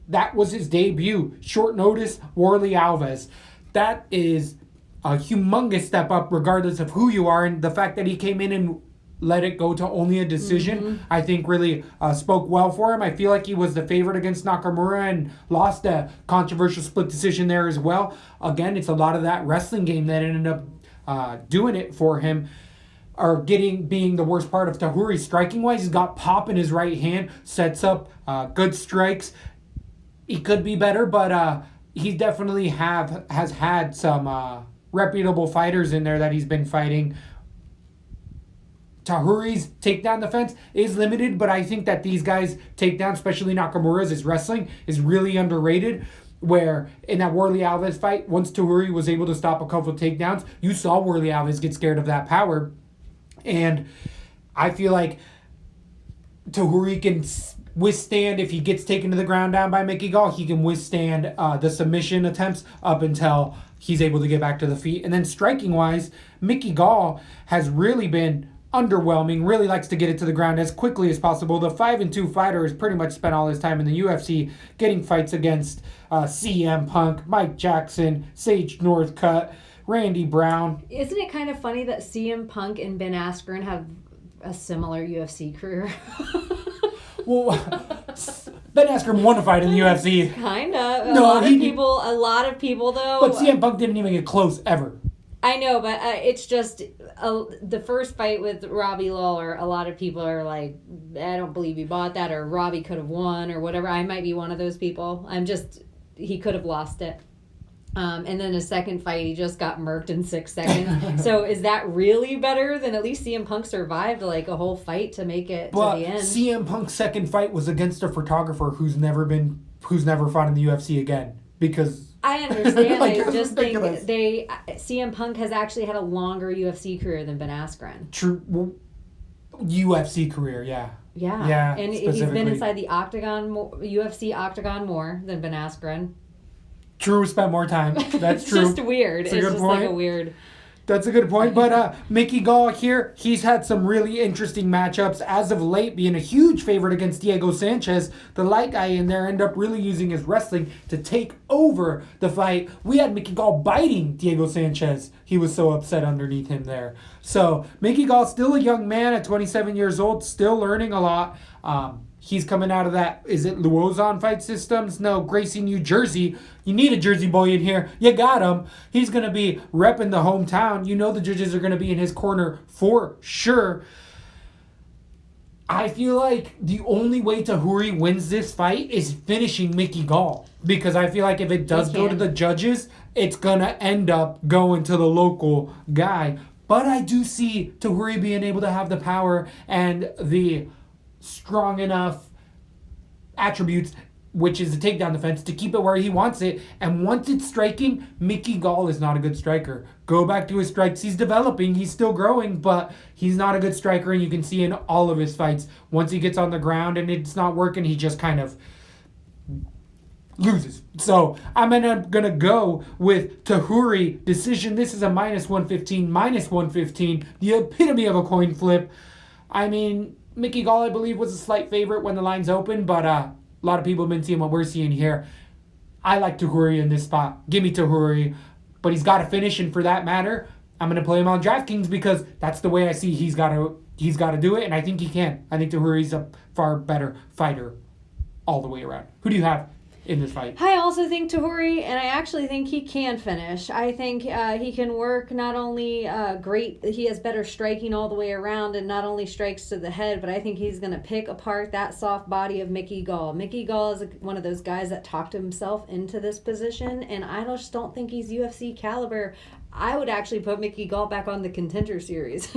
Speaker 3: that was his debut. Short notice, Warley Alves. That is a humongous step up regardless of who you are. And the fact that he came in and let it go to only a decision, I think really spoke well for him. I feel like he was the favorite against Nakamura and lost a controversial split decision there as well. Again, it's a lot of that wrestling game that ended up doing it for him, or being the worst part of Tahouri. Striking wise, he's got pop in his right hand, sets up good strikes. He could be better, but he definitely has had some reputable fighters in there that he's been fighting. Tahouri's takedown defense is limited, but I think that these guys' takedown, especially Nakamura's, his wrestling, is really underrated. Where in that Warley Alves fight, once Tahouri was able to stop a couple of takedowns, you saw Warley Alves get scared of that power. And I feel like Tahouri can withstand, if he gets taken to the ground down by Mickey Gall, he can withstand the submission attempts up until he's able to get back to the feet. And then striking-wise, Mickey Gall has really been underwhelming, really likes to get it to the ground as quickly as possible. The 5-2 fighter has pretty much spent all his time in the UFC getting fights against CM Punk, Mike Jackson, Sage Northcutt, Randy Brown.
Speaker 4: Isn't it kind of funny that CM Punk and Ben Askren have a similar UFC career?
Speaker 3: Well, Ben Askren won a fight in the UFC.
Speaker 4: Kind of. A lot of people though.
Speaker 3: But CM Punk didn't even get close ever.
Speaker 4: I know, but it's just the first fight with Robbie Lawler, a lot of people are like, I don't believe you bought that, or Robbie could have won, or whatever. I might be one of those people. He could have lost it. And then his second fight, he just got murked in 6 seconds. So is that really better than at least CM Punk survived like a whole fight to make it to the end?
Speaker 3: CM Punk's second fight was against a photographer who's never fought in the UFC again. Because
Speaker 4: I understand. I just think CM Punk has actually had a longer UFC career than Ben Askren.
Speaker 3: True. UFC career, yeah.
Speaker 4: Yeah. And he's been inside the UFC octagon more than Ben Askren.
Speaker 3: True, spent more time. That's true.
Speaker 4: It's just weird. It's just
Speaker 3: point.
Speaker 4: like a weird...
Speaker 3: That's a good point. But Mickey Gall here, he's had some really interesting matchups as of late, being a huge favorite against Diego Sanchez. The light guy in there ended up really using his wrestling to take over the fight. We had Mickey Gall biting Diego Sanchez. He was so upset underneath him there. So Mickey Gall, still a young man at 27 years old, still learning a lot. He's coming out of that, is it Luozon Fight Systems? No, Gracie, New Jersey. You need a Jersey boy in here. You got him. He's going to be repping the hometown. You know the judges are going to be in his corner for sure. I feel like the only way Tahouri wins this fight is finishing Mickey Gall. Because I feel like if it does go to the judges, it's going to end up going to the local guy. But I do see Tahouri being able to have the power and the strong enough attributes, which is the takedown defense, to keep it where he wants it. And once it's striking, Mickey Gall is not a good striker. Go back to his strikes. He's developing. He's still growing, but he's not a good striker, and you can see in all of his fights, once he gets on the ground and it's not working, he just kind of loses. So I'm gonna go with Tahouri decision. This is a -115, the epitome of a coin flip. I mean, Mickey Gall, I believe, was a slight favorite when the line's open, but a lot of people have been seeing what we're seeing here. I like Tahouri in this spot. Give me Tahouri, but he's got to finish, and for that matter, I'm going to play him on DraftKings because that's the way I see he's got to do it, and I think he can. I think Tahouri's a far better fighter all the way around. Who do you have? in this fight.
Speaker 4: I also think Tahuri, and I actually think he can finish. I think he can work not only great, he has better striking all the way around and not only strikes to the head, but I think he's going to pick apart that soft body of Mickey Gall. Mickey Gall is one of those guys that talked himself into this position, and I just don't think he's UFC caliber. I would actually put Mickey Gall back on the Contender Series.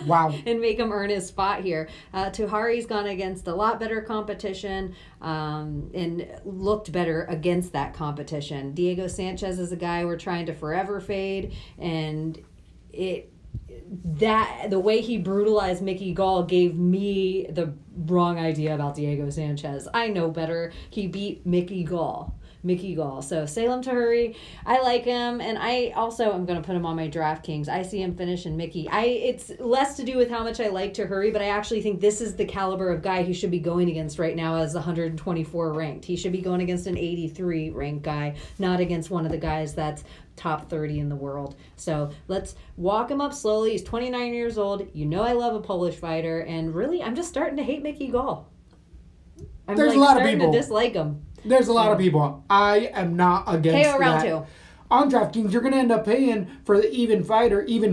Speaker 3: Wow.
Speaker 4: And make him earn his spot here. Tuhari's gone against a lot better competition and looked better against that competition. Diego Sanchez is a guy we're trying to forever fade, and the way he brutalized Mickey Gall gave me the wrong idea about Diego Sanchez. I know better. He beat Mickey Gall. So Salem Tahuri, I like him, and I also am going to put him on my DraftKings. I see him finishing Mickey. It's less to do with how much I like Tahuri, but I actually think this is the caliber of guy he should be going against right now as 124 ranked. He should be going against an 83 ranked guy, not against one of the guys that's top 30 in the world. So let's walk him up slowly. He's 29 years old. You know I love a Polish fighter, and really, I'm just starting to hate Mickey Gall.
Speaker 3: There's a lot of people
Speaker 4: starting to dislike him.
Speaker 3: There's a lot of people. I am not against
Speaker 4: KO round
Speaker 3: that.
Speaker 4: 2.
Speaker 3: On DraftKings, you're going to end up paying for the even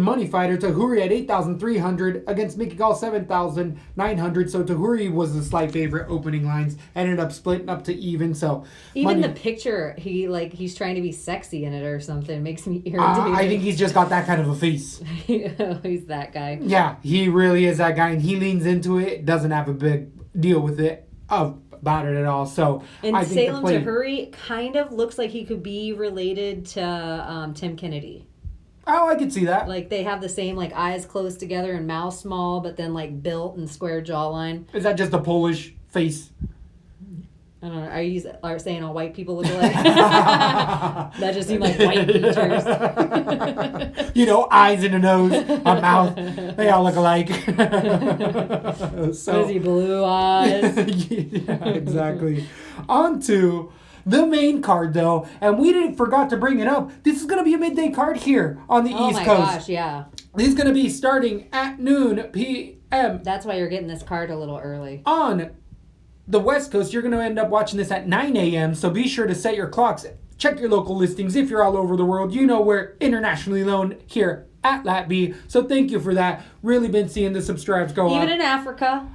Speaker 3: money fighter, Tahuri at 8,300 against Mickey Gall 7,900. So Tahuri was the slight favorite. Opening lines ended up splitting up to even. So
Speaker 4: even the picture, he's trying to be sexy in it or something, makes me irritated.
Speaker 3: I think he's just got that kind of a face.
Speaker 4: He's that guy.
Speaker 3: Yeah, he really is that guy, and he leans into it. Doesn't have a big deal with it about it at all. So
Speaker 4: and
Speaker 3: I think
Speaker 4: Salem Tahuri kind of looks like he could be related to Tim Kennedy.
Speaker 3: Oh, I could see that.
Speaker 4: Like they have the same eyes close together and mouth small, but then built and square jawline.
Speaker 3: Is that just a Polish face?
Speaker 4: I don't know. Are you saying all white people look alike? That just seemed like white features.
Speaker 3: Eyes and a nose, a mouth. They all look alike.
Speaker 4: So, is he blue eyes?
Speaker 3: Yeah, exactly. On to the main card, though. And we forgot to bring it up. This is going to be a midday card here on the East Coast.
Speaker 4: Oh, my gosh, yeah.
Speaker 3: This is going to be starting at noon p.m.
Speaker 4: That's why you're getting this card a little early.
Speaker 3: On the West Coast, you're going to end up watching this at 9 a.m., so be sure to set your clocks. Check your local listings. If you're all over the world, we're internationally known here at LaTB. So thank you for that. Really been seeing the subscribes go up.
Speaker 4: Even in Africa.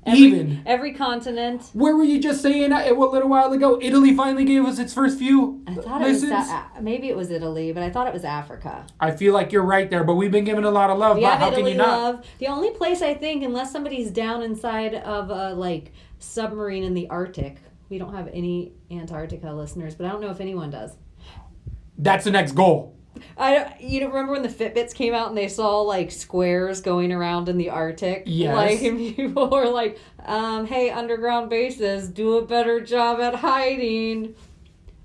Speaker 4: Every continent.
Speaker 3: Where were you just saying a little while ago? Italy finally gave us its first few listens.
Speaker 4: Maybe it was Italy, but I thought it was Africa.
Speaker 3: I feel like you're right there, but we've been giving a lot of love.
Speaker 4: Yeah,
Speaker 3: how can you not?
Speaker 4: Love. The only place I think, unless somebody's down inside of a submarine in the Arctic, we don't have any Antarctica listeners, but I don't know if anyone does.
Speaker 3: That's the next goal.
Speaker 4: Remember when the Fitbits came out and they saw squares going around in the Arctic?
Speaker 3: Yes.
Speaker 4: And people were like, hey, underground bases, do a better job at hiding.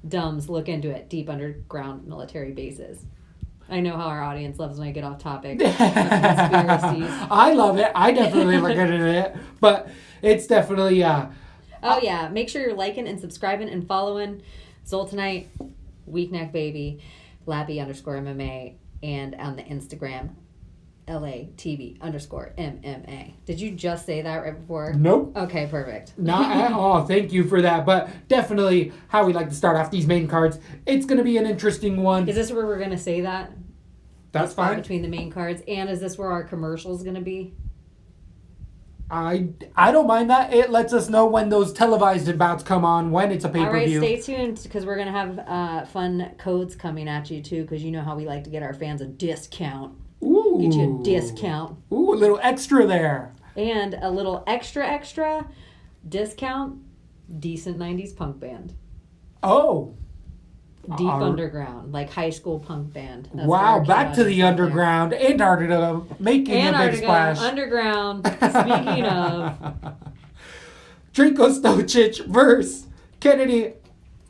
Speaker 4: Dumbs, look into it. Deep underground military bases. I know how our audience loves when I get off topic. Conspiracies.
Speaker 3: I love it. I definitely look at it. But it's definitely...
Speaker 4: Oh, yeah. Make sure you're liking and subscribing and following Zoltanite, Weakneck Baby, Lappy_MMA, and on the Instagram, LATB_MMA. Did you just say that right before?
Speaker 3: Nope.
Speaker 4: Okay, perfect.
Speaker 3: Not at all. Thank you for that. But definitely how we like to start off these main cards. It's going to be an interesting one.
Speaker 4: Is this where we're going to say that?
Speaker 3: That's fine.
Speaker 4: Between the main cards. And is this where our commercial is going to be?
Speaker 3: I don't mind that. It lets us know when those televised bouts come on, when it's a pay-per-view.
Speaker 4: All right, stay tuned because we're going to have fun codes coming at you too, because you know how we like to get our fans a discount.
Speaker 3: Ooh.
Speaker 4: Get you a discount.
Speaker 3: Ooh, a little extra there.
Speaker 4: And a little extra discount, decent 90s punk band.
Speaker 3: Oh.
Speaker 4: Deep underground, like high school punk band. That's
Speaker 3: wow, back to the underground. Antarctica, making a big splash.
Speaker 4: Underground, speaking of.
Speaker 3: Drinko Stocic versus Kennedy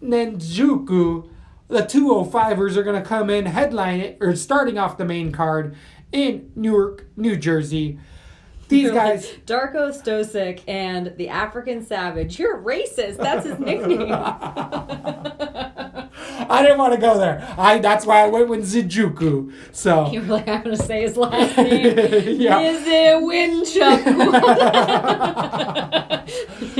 Speaker 3: Nenjuku. The 205ers are going to come in, headline it, or starting off the main card in Newark, New Jersey. These guys...
Speaker 4: Darko Stosic and the African Savage. You're racist. That's his nickname.
Speaker 3: I didn't want to go there. That's why I went with Zinjuku. So
Speaker 4: You were like, I'm going to say his last name.
Speaker 3: Yeah.
Speaker 4: Is it Winchuck?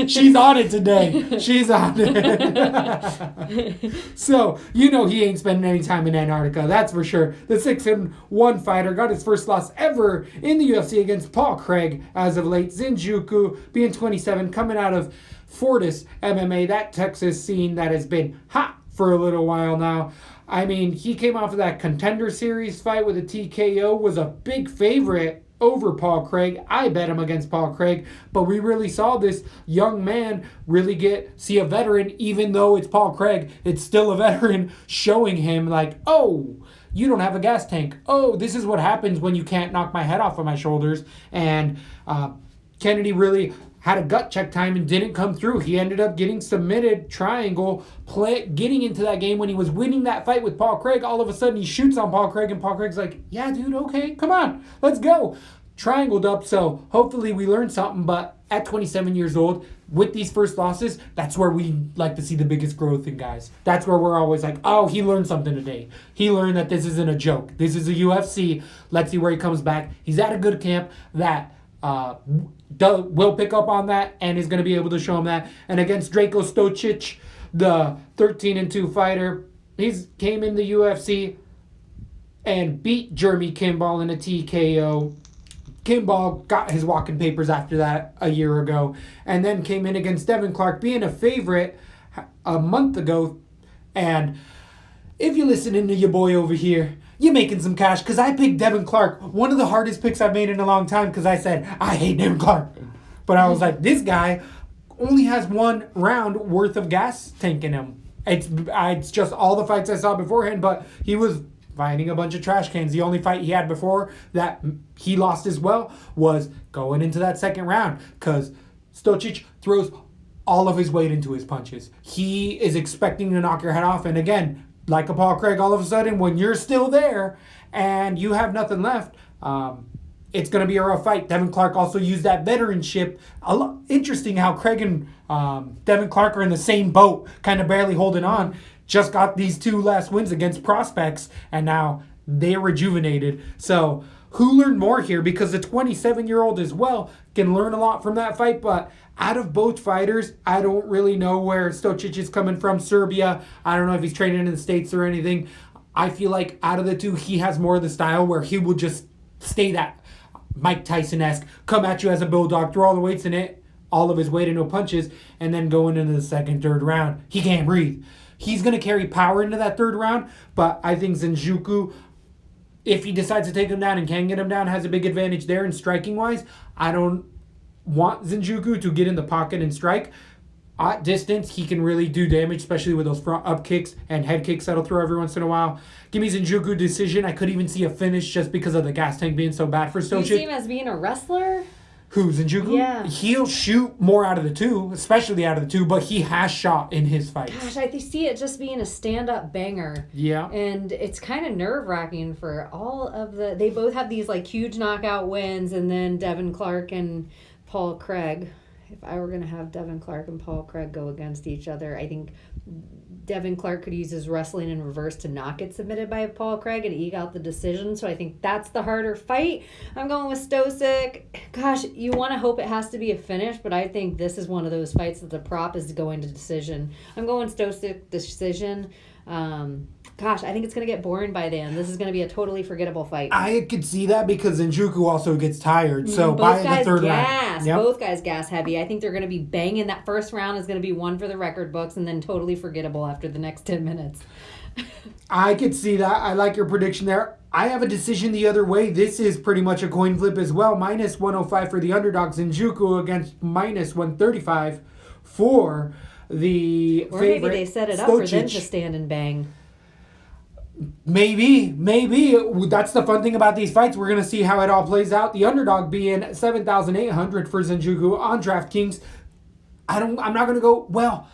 Speaker 3: She's on it today. She's on it. So, he ain't spending any time in Antarctica. That's for sure. The 6-1 fighter got his first loss ever in the UFC against Paul Craig as of late. Zinjuku being 27, coming out of Fortis MMA, that Texas scene that has been hot for a little while now. I mean, he came off of that Contender Series fight with a TKO, was a big favorite over Paul Craig. I bet him against Paul Craig, but we really saw this young man really see a veteran, even though it's Paul Craig, it's still a veteran, showing him like, oh, you don't have a gas tank. Oh, this is what happens when you can't knock my head off of my shoulders. And Kennedy really had a gut check time and didn't come through. He ended up getting submitted, triangle, getting into that game when he was winning that fight with Paul Craig. All of a sudden, he shoots on Paul Craig, and Paul Craig's like, yeah, dude, okay, come on, let's go. Triangled up, so hopefully we learned something. But at 27 years old, with these first losses, that's where we like to see the biggest growth in guys. That's where we're always like, oh, he learned something today. He learned that this isn't a joke. This is a UFC. Let's see where he comes back. He's at a good camp that will pick up on that and is going to be able to show him that. And against Draco Stocic, the 13-2 fighter, he came in the UFC and beat Jeremy Kimball in a TKO. Kimball got his walking papers after that a year ago, and then came in against Devin Clark, being a favorite a month ago. And if you're listening to your boy over here, you're making some cash, because I picked Devin Clark. One of the hardest picks I've made in a long time, because I said, I hate Devin Clark. But I was like, this guy only has 1 round worth of gas tank in him. It's just all the fights I saw beforehand, but he was fighting a bunch of trash cans. The only fight he had before that he lost as well was going into that second round, because Stocic throws all of his weight into his punches. He is expecting to knock your head off, and again, like a Paul Craig, all of a sudden, when you're still there and you have nothing left, it's going to be a rough fight. Devin Clark also used that veteranship. Interesting how Craig and Devin Clark are in the same boat, kind of barely holding on. Just got these 2 last wins against prospects, and now they're rejuvenated. So who learned more here? Because the 27-year-old as well can learn a lot from that fight, but out of both fighters, I don't really know where Stocic is coming from. Serbia, I don't know if he's training in the States or anything. I feel like out of the 2, he has more of the style where he will just stay that Mike Tyson-esque, come at you as a bulldog, throw all the weights in it, all of his weight into punches, and then going into the second, third round. He can't breathe. He's going to carry power into that third round, but I think Zinjuku, if he decides to take him down and can get him down, has a big advantage there. And striking-wise, I don't want Zinjuku to get in the pocket and strike. At distance, he can really do damage, especially with those front up kicks and head kicks that'll throw every once in a while. Give me Zinjuku decision. I could even see a finish just because of the gas tank being so bad for Stocic.
Speaker 4: You see him as being a wrestler?
Speaker 3: Who, Zinjuku?
Speaker 4: Yeah.
Speaker 3: He'll shoot more out of the 2, especially out of the 2, but he has shot in his fights.
Speaker 4: Gosh, I see it just being a stand-up banger.
Speaker 3: Yeah.
Speaker 4: And it's kind of nerve-wracking for all of the... They both have these, huge knockout wins, and then Devin Clark and Paul Craig. If I were going to have Devin Clark and Paul Craig go against each other, I think Devin Clark could use his wrestling in reverse to not get submitted by Paul Craig and eke out the decision. So I think that's the harder fight. I'm going with Stocic. Gosh, you want to hope it has to be a finish, but I think this is one of those fights that the prop is going to decision. I'm going Stocic decision. Gosh, I think it's going to get boring by then. This is going to be a totally forgettable fight.
Speaker 3: I could see that because Zinjuku also gets tired. So by the third round.
Speaker 4: Yep. Both guys gas heavy. I think they're going to be banging. That first round is going to be one for the record books and then totally forgettable after the next 10 minutes.
Speaker 3: I could see that. I like your prediction there. I have a decision the other way. This is pretty much a coin flip as well. Minus 105 for the underdog Zinjuku against minus 135 for the
Speaker 4: or
Speaker 3: favorite.
Speaker 4: Maybe they set it up
Speaker 3: Stocic.
Speaker 4: for them to stand and bang.
Speaker 3: Maybe. That's the fun thing about these fights. We're going to see how it all plays out. The underdog being 7,800 for Zinjuku on DraftKings. I'm not going to go, well,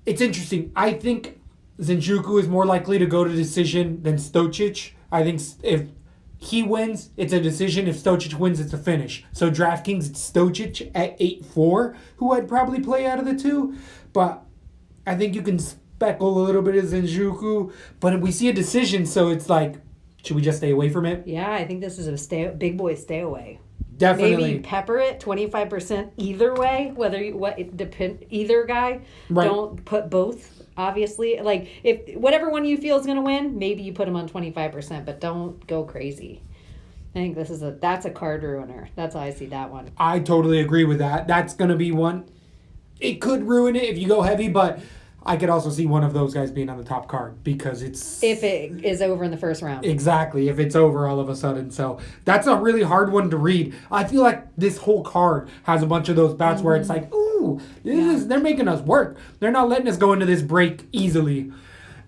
Speaker 3: it's interesting. I think Zinjuku is more likely to go to decision than Stocic. I think if he wins, it's a decision. If Stocic wins, it's a finish. So DraftKings, it's Stocic at 8-4, who I'd probably play out of the 2. But I think you can speckle a little bit of Zenjuku, but we see a decision, so it's like, should we just stay away from it?
Speaker 4: Yeah, I think this is a big boy stay away.
Speaker 3: Definitely.
Speaker 4: Maybe pepper it 25% either way, either guy.
Speaker 3: Right.
Speaker 4: Don't put both, obviously. Like, if whatever one you feel is going to win, maybe you put them on 25%, but don't go crazy. I think that's a card ruiner. That's how I see that one.
Speaker 3: I totally agree with that. That's going to be one. It could ruin it if you go heavy, but I could also see one of those guys being on the top card because it's...
Speaker 4: If it is over in the first round.
Speaker 3: Exactly, if it's over all of a sudden. So that's a really hard one to read. I feel like this whole card has a bunch of those bouts where it's like, ooh, they're making us work. They're not letting us go into this break easily.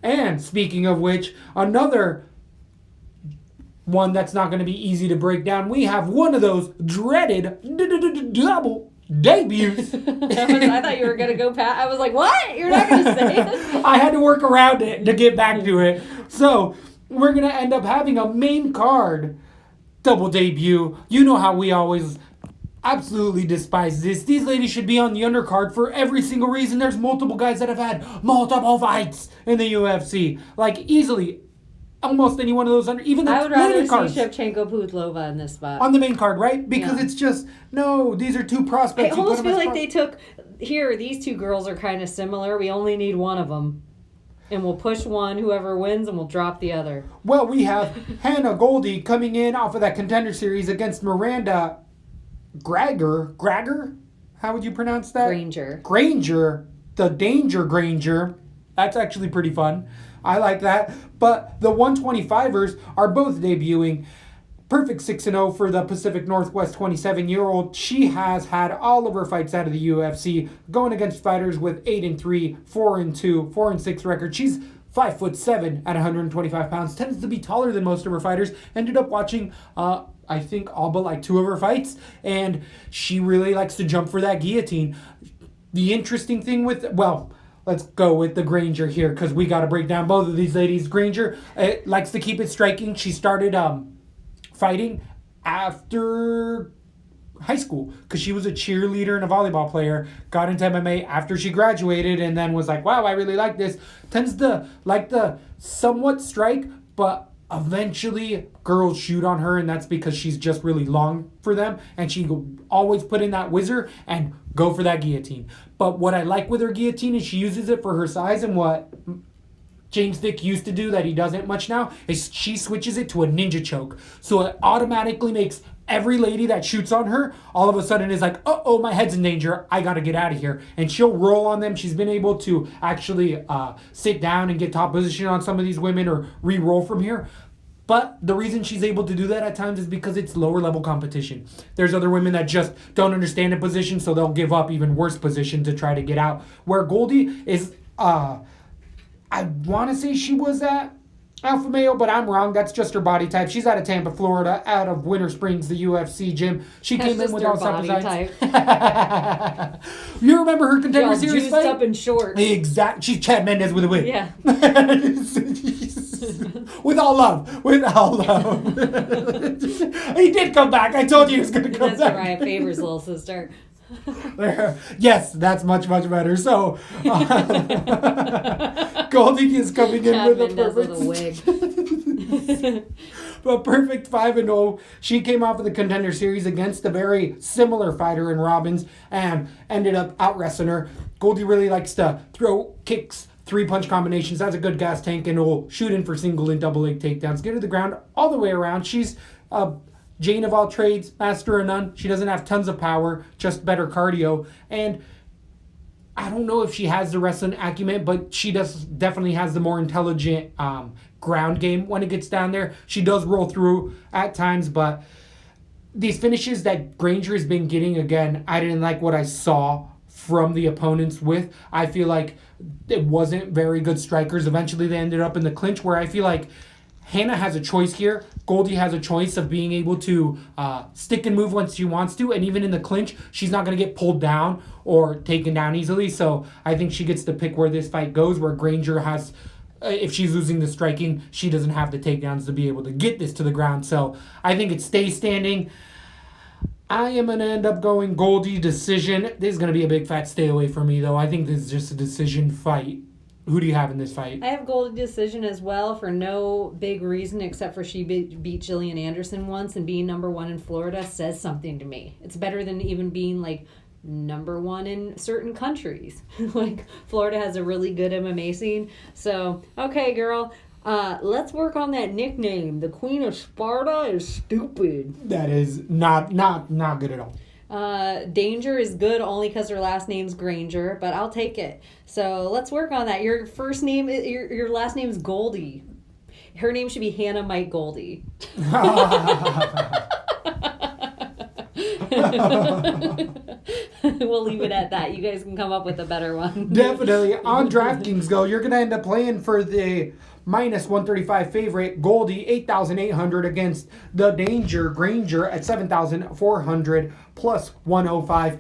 Speaker 3: And speaking of which, another one that's not going to be easy to break down, we have one of those dreaded double debuts.
Speaker 4: I thought you were going to go past. I was like, what? You're not going to say it?
Speaker 3: I had to work around it to get back to it. So we're going to end up having a main card double debut. You know how we always absolutely despise this. These ladies should be on the undercard for every single reason. There's multiple guys that have had multiple fights in the UFC. Like, easily. Almost any one of those even the
Speaker 4: I would rather see
Speaker 3: cards.
Speaker 4: Shevchenko Putlova in this spot.
Speaker 3: On the main card, right? Because it's just, no, these are two prospects.
Speaker 4: I almost feel like they took, these two girls are kind of similar. We only need one of them. And we'll push one, whoever wins, and we'll drop the other.
Speaker 3: Well, we have Hannah Goldie coming in off of that Contender Series against Miranda Granger? How would you pronounce that? Granger. The Danger Granger. That's actually pretty fun. I like that. But the 125ers are both debuting. Perfect 6-0 for the Pacific Northwest 27-year-old. She has had all of her fights out of the UFC, going against fighters with 8-3, 4-2, 4-6 record. She's 5'7" at 125 pounds. Tends to be taller than most of her fighters. Ended up watching, I think, all but like 2 of her fights. And she really likes to jump for that guillotine. The interesting thing with, let's go with the Granger here because we got to break down both of these ladies. Granger likes to keep it striking. She started fighting after high school because she was a cheerleader and a volleyball player. Got into MMA after she graduated and then was like, wow, I really like this. Tends to like the somewhat strike, but eventually girls shoot on her, and that's because she's just really long for them, and she always put in that whizzer and go for that guillotine. But what I like with her guillotine is she uses it for her size, and what James Vick used to do that he doesn't much now is she switches it to a ninja choke. So it automatically makes every lady that shoots on her all of a sudden is like, uh-oh, my head's in danger. I got to get out of here. And she'll roll on them. She's been able to actually sit down and get top position on some of these women or re-roll from here. But the reason she's able to do that at times is because it's lower level competition. There's other women that just don't understand the position, so they'll give up even worse position to try to get out. Where Goldie is, I want to say she was at Alpha Male, but I'm wrong. That's just her body type. She's out of Tampa, Florida, out of Winter Springs, the UFC gym. She came in with all type. You remember her Contender Series fight?
Speaker 4: Juiced up and short.
Speaker 3: Exactly. She's Chad Mendez with a wig.
Speaker 4: Yeah.
Speaker 3: With all love. He did come back. I told you he was going to come back.
Speaker 4: That's Mariah Favor's little sister.
Speaker 3: Yes, that's much, much better. So, Goldie is coming in with a perfect 5-0. She came off of the Contender Series against a very similar fighter in Robbins and ended up out-wrestling her. Goldie really likes to throw kicks, 3-punch combinations. That's a good gas tank, and will shoot in for single and double leg takedowns. Get to the ground all the way around. She's Jane of all trades, master of none. She doesn't have tons of power, just better cardio. And I don't know if she has the wrestling acumen, but she definitely has the more intelligent ground game when it gets down there. She does roll through at times, but these finishes that Granger has been getting, again, I didn't like what I saw from the opponents with. I feel like it wasn't very good strikers. Eventually they ended up in the clinch, where I feel like Hannah has a choice here. Goldie has a choice of being able to stick and move when she wants to, and even in the clinch, she's not going to get pulled down or taken down easily. So I think she gets to pick where this fight goes, where Granger has, if she's losing the striking, she doesn't have the takedowns to be able to get this to the ground. So I think it stays standing. I am going to end up going Goldie decision. This is going to be a big fat stay away for me, though. I think this is just a decision fight. Who do you have in this fight?
Speaker 4: I have Goldie decision as well for no big reason except for she beat Jillian Anderson once, and being number 1 in Florida says something to me. It's better than even being like number 1 in certain countries. Like Florida has a really good MMA scene. So, okay, girl, let's work on that nickname. The Queen of Sparta is stupid.
Speaker 3: That is not good at all.
Speaker 4: Danger is good only because her last name's Granger, but I'll take it. So let's work on that. Your first name, your last name's Goldie. Her name should be Hannah Mike Goldie. We'll leave it at that. You guys can come up with a better one.
Speaker 3: Definitely. On DraftKings, go. You're going to end up playing for the minus 135 favorite, Goldie, 8,800 against the Danger, Granger at 7,400 plus 105.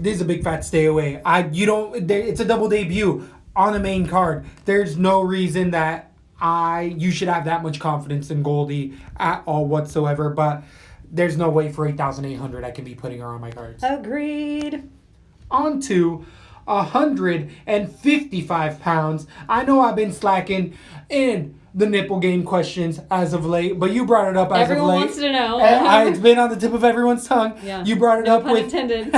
Speaker 3: This is a big fat stay away. It's a double debut on the main card. There's no reason that you should have that much confidence in Goldie at all whatsoever, but there's no way for 8,800 I can be putting her on my cards.
Speaker 4: Agreed.
Speaker 3: On to 155 pounds. I know I've been slacking in the nipple game questions as of late, but you brought it up as
Speaker 4: Everyone
Speaker 3: of late.
Speaker 4: wants to know.
Speaker 3: It's been on the tip of everyone's tongue.
Speaker 4: Yeah.
Speaker 3: You brought it
Speaker 4: No
Speaker 3: up
Speaker 4: pun
Speaker 3: with
Speaker 4: intended.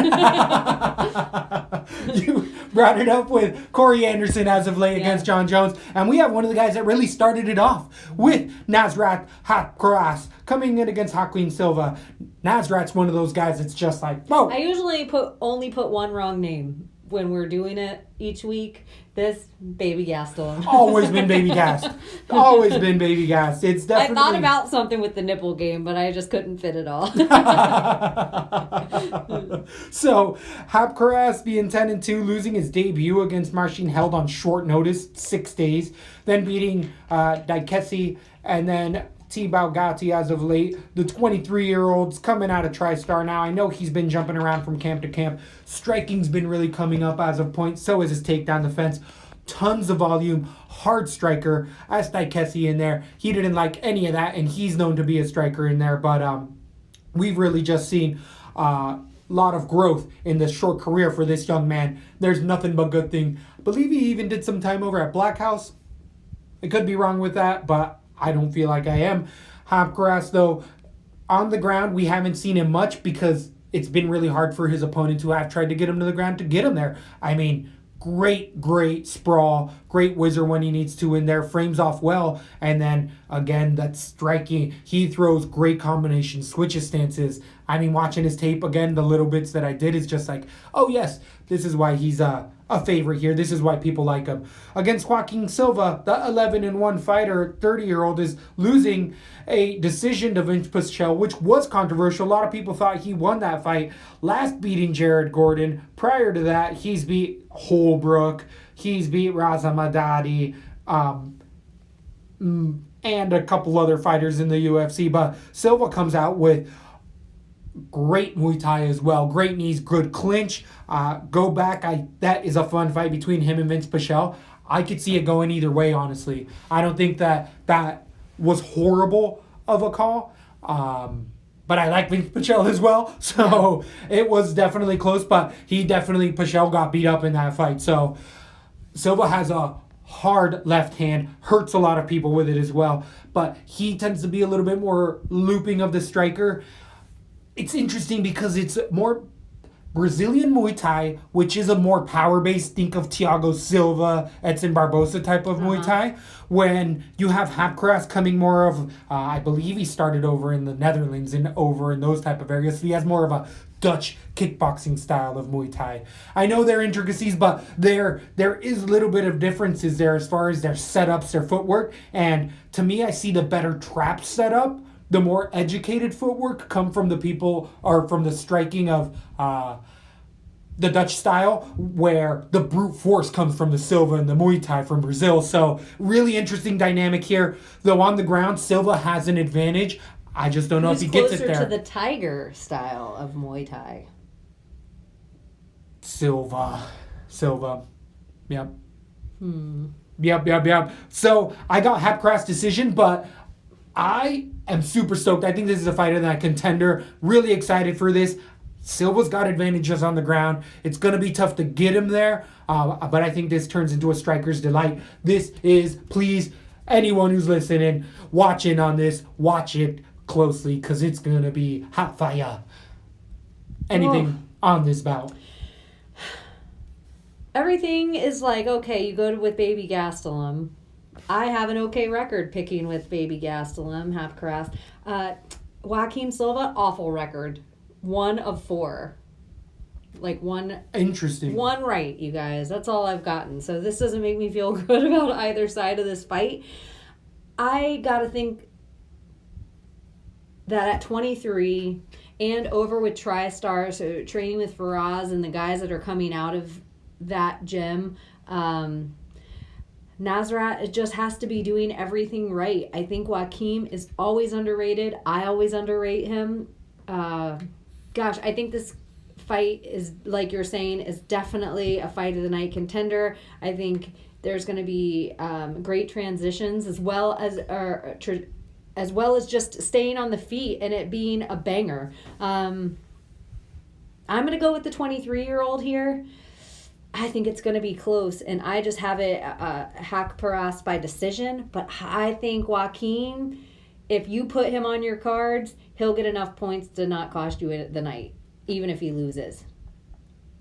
Speaker 3: you brought it up with Corey Anderson as of late against John Jones, and we have one of the guys that really started it off with Nasrat Hakparas coming in against Joaquin Silva. Nasrat's one of those guys that's just like, whoa.
Speaker 4: I usually only put one wrong name when we're doing it each week. This Baby Gastelum.
Speaker 3: Always been Baby Gas. Always been Baby Gas. It's definitely.
Speaker 4: I thought about something with the nipple game, but I just couldn't fit it all.
Speaker 3: So, Hapkaras being 10-2, losing his debut against Marcin Held on short notice, 6 days, then beating Daikesi, and then Thibaut Gatti as of late. The 23-year-old's coming out of TriStar now. I know he's been jumping around from camp to camp. Striking's been really coming up as of point. So is his takedown defense. Tons of volume. Hard striker. As Daikesi in there. He didn't like any of that, and he's known to be a striker in there. But we've really just seen a lot of growth in this short career for this young man. There's nothing but good thing. I believe he even did some time over at Black House. I could be wrong with that, but I don't feel like I am. Hapkaras, though, on the ground, we haven't seen him much because it's been really hard for his opponent to have tried to get him to the ground to get him there. I mean, great sprawl, great whizzer when he needs to in there, frames off well, and then, again, that's striking. He throws great combinations, switches stances. I mean, watching his tape, again, the little bits that I did is just like, oh, yes, this is why he's a favorite here. This is why people like him. Against Joaquin Silva, the 11-1 fighter, 30-year-old, is losing a decision to Vince Pichel, which was controversial. A lot of people thought he won that fight. Last beating Jared Gordon. Prior to that, he's beat Holbrook. He's beat Raza Madadi. And a couple other fighters in the UFC. But Silva comes out with great Muay Thai as well. Great knees, good clinch. Go back. That is a fun fight between him and Vince Pichel. I could see it going either way, honestly. I don't think that was horrible of a call. But I like Vince Pichel as well. So it was definitely close, but Pichel got beat up in that fight. So Silva has a hard left hand, hurts a lot of people with it as well. But he tends to be a little bit more looping of the striker. It's interesting because it's more Brazilian Muay Thai, which is a more power-based, think of Thiago Silva, Edson Barbosa type of Muay Thai, when you have Hapkaras coming more of, I believe he started over in the Netherlands and over in those type of areas, so he has more of a Dutch kickboxing style of Muay Thai. I know there are intricacies, but there is a little bit of differences there as far as their setups, their footwork, and to me, I see the better trap setup. The more educated footwork come from the people, or from the striking of the Dutch style, where the brute force comes from the Silva and the Muay Thai from Brazil. So really interesting dynamic here. Though on the ground, Silva has an advantage. I just don't know if he gets it there.
Speaker 4: Closer to the Tiger style of Muay Thai.
Speaker 3: Silva. Yep. Yep. So I got Hapkaras decision, but I am super stoked. I think this is a fighter that contender. Really excited for this. Silva's got advantages on the ground. It's going to be tough to get him there, but I think this turns into a striker's delight. This is, please, anyone who's listening, watching on this, watch it closely because it's going to be hot fire. Anything on this bout?
Speaker 4: Everything is like, okay, you go with Baby Gastelum. I have an okay record picking with Baby Gastelum, half Carras. Joaquim Silva, awful record. 1 of 4. Like one.
Speaker 3: Interesting.
Speaker 4: One right, you guys. That's all I've gotten. So this doesn't make me feel good about either side of this fight. I gotta think that at 23 and over with TriStar, so training with Faraz and the guys that are coming out of that gym, Nasrat just has to be doing everything right. I think Joaquim is always underrated. I always underrate him. I think this fight is, like you're saying, is definitely a fight of the night contender. I think there's going to be great transitions as well as just staying on the feet and it being a banger. I'm going to go with the 23-year-old here. I think it's going to be close, and I just have it Hak Paras by decision. But I think Joaquim, if you put him on your cards, he'll get enough points to not cost you the night, even if he loses.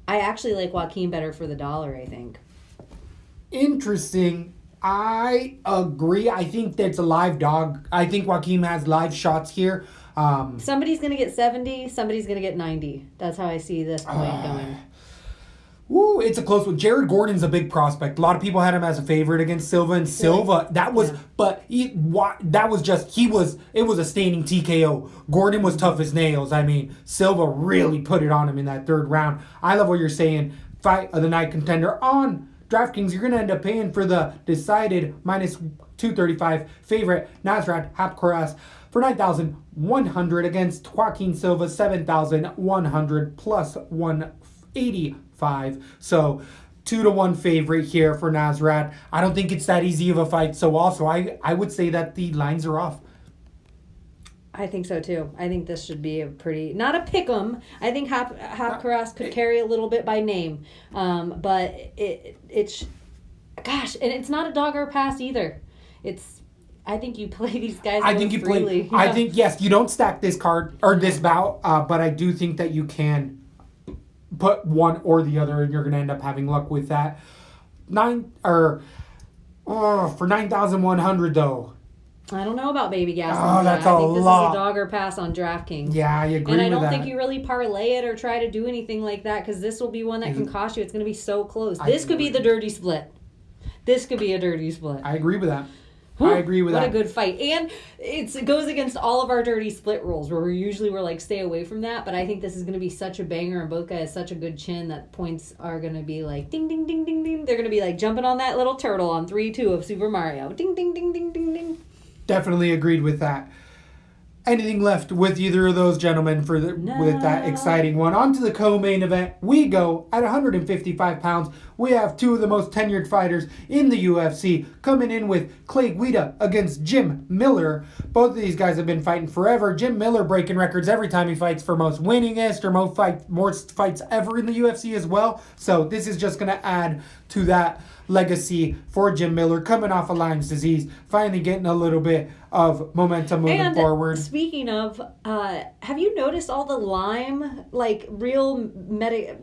Speaker 4: I actually like Joaquim better for the dollar, I think.
Speaker 3: Interesting. I agree. I think that's a live dog. I think Joaquim has live shots here.
Speaker 4: Somebody's going to get 70, somebody's going to get 90. That's how I see this point going.
Speaker 3: Ooh, it's a close one. Jared Gordon's a big prospect. A lot of people had him as a favorite against Silva, and Silva, it was a standing TKO. Gordon was tough as nails. I mean, Silva really put it on him in that third round. I love what you're saying. Fight of the night contender on DraftKings. You're going to end up paying for the decided minus 235 favorite Nasrat Hapkaras for 9,100 against Joaquin Silva 7,100 plus 185. So 2-1 favorite here for Nasrat. I don't think it's that easy of a fight. So also I would say that the lines are off.
Speaker 4: I think so too. I think this should be a pretty, not a pick'em. I think Hapkaras could carry a little bit by name, but it's gosh, and it's not a dog or pass either. I think you play these guys.
Speaker 3: I think you freely. Play. Yeah. I think yes, you don't stack this card or this bout, but I do think that you can put one or the other, and you're going to end up having luck with that. For 9,100 though.
Speaker 4: I don't know about Baby Gas.
Speaker 3: Oh, that's
Speaker 4: I think this
Speaker 3: lot.
Speaker 4: is a dog or pass on DraftKings.
Speaker 3: Yeah, I agree with that.
Speaker 4: And I don't think you really parlay it or try to do anything like that, because this will be one that can cost you. It's going to be so close. This could be the dirty split. This could be a dirty split.
Speaker 3: I agree with that. I agree with that.
Speaker 4: What a good fight. And it goes against all of our dirty split rules, where we're like, stay away from that. But I think this is going to be such a banger, and both guys such a good chin that points are going to be like, ding, ding, ding, ding, ding. They're going to be like jumping on that little turtle on 3-2 of Super Mario. Ding, ding, ding, ding, ding, ding.
Speaker 3: Definitely agreed with that. Anything left with either of those gentlemen with that exciting one? On to the co-main event. We go at 155 pounds. We have two of the most tenured fighters in the UFC coming in with Clay Guida against Jim Miller. Both of these guys have been fighting forever. Jim Miller breaking records every time he fights for most winningest or most fights ever in the UFC as well. So this is just going to add to that legacy for Jim Miller, coming off of Lyme's disease, finally getting a little bit of momentum moving forward.
Speaker 4: Speaking of, have you noticed all the Lyme, like real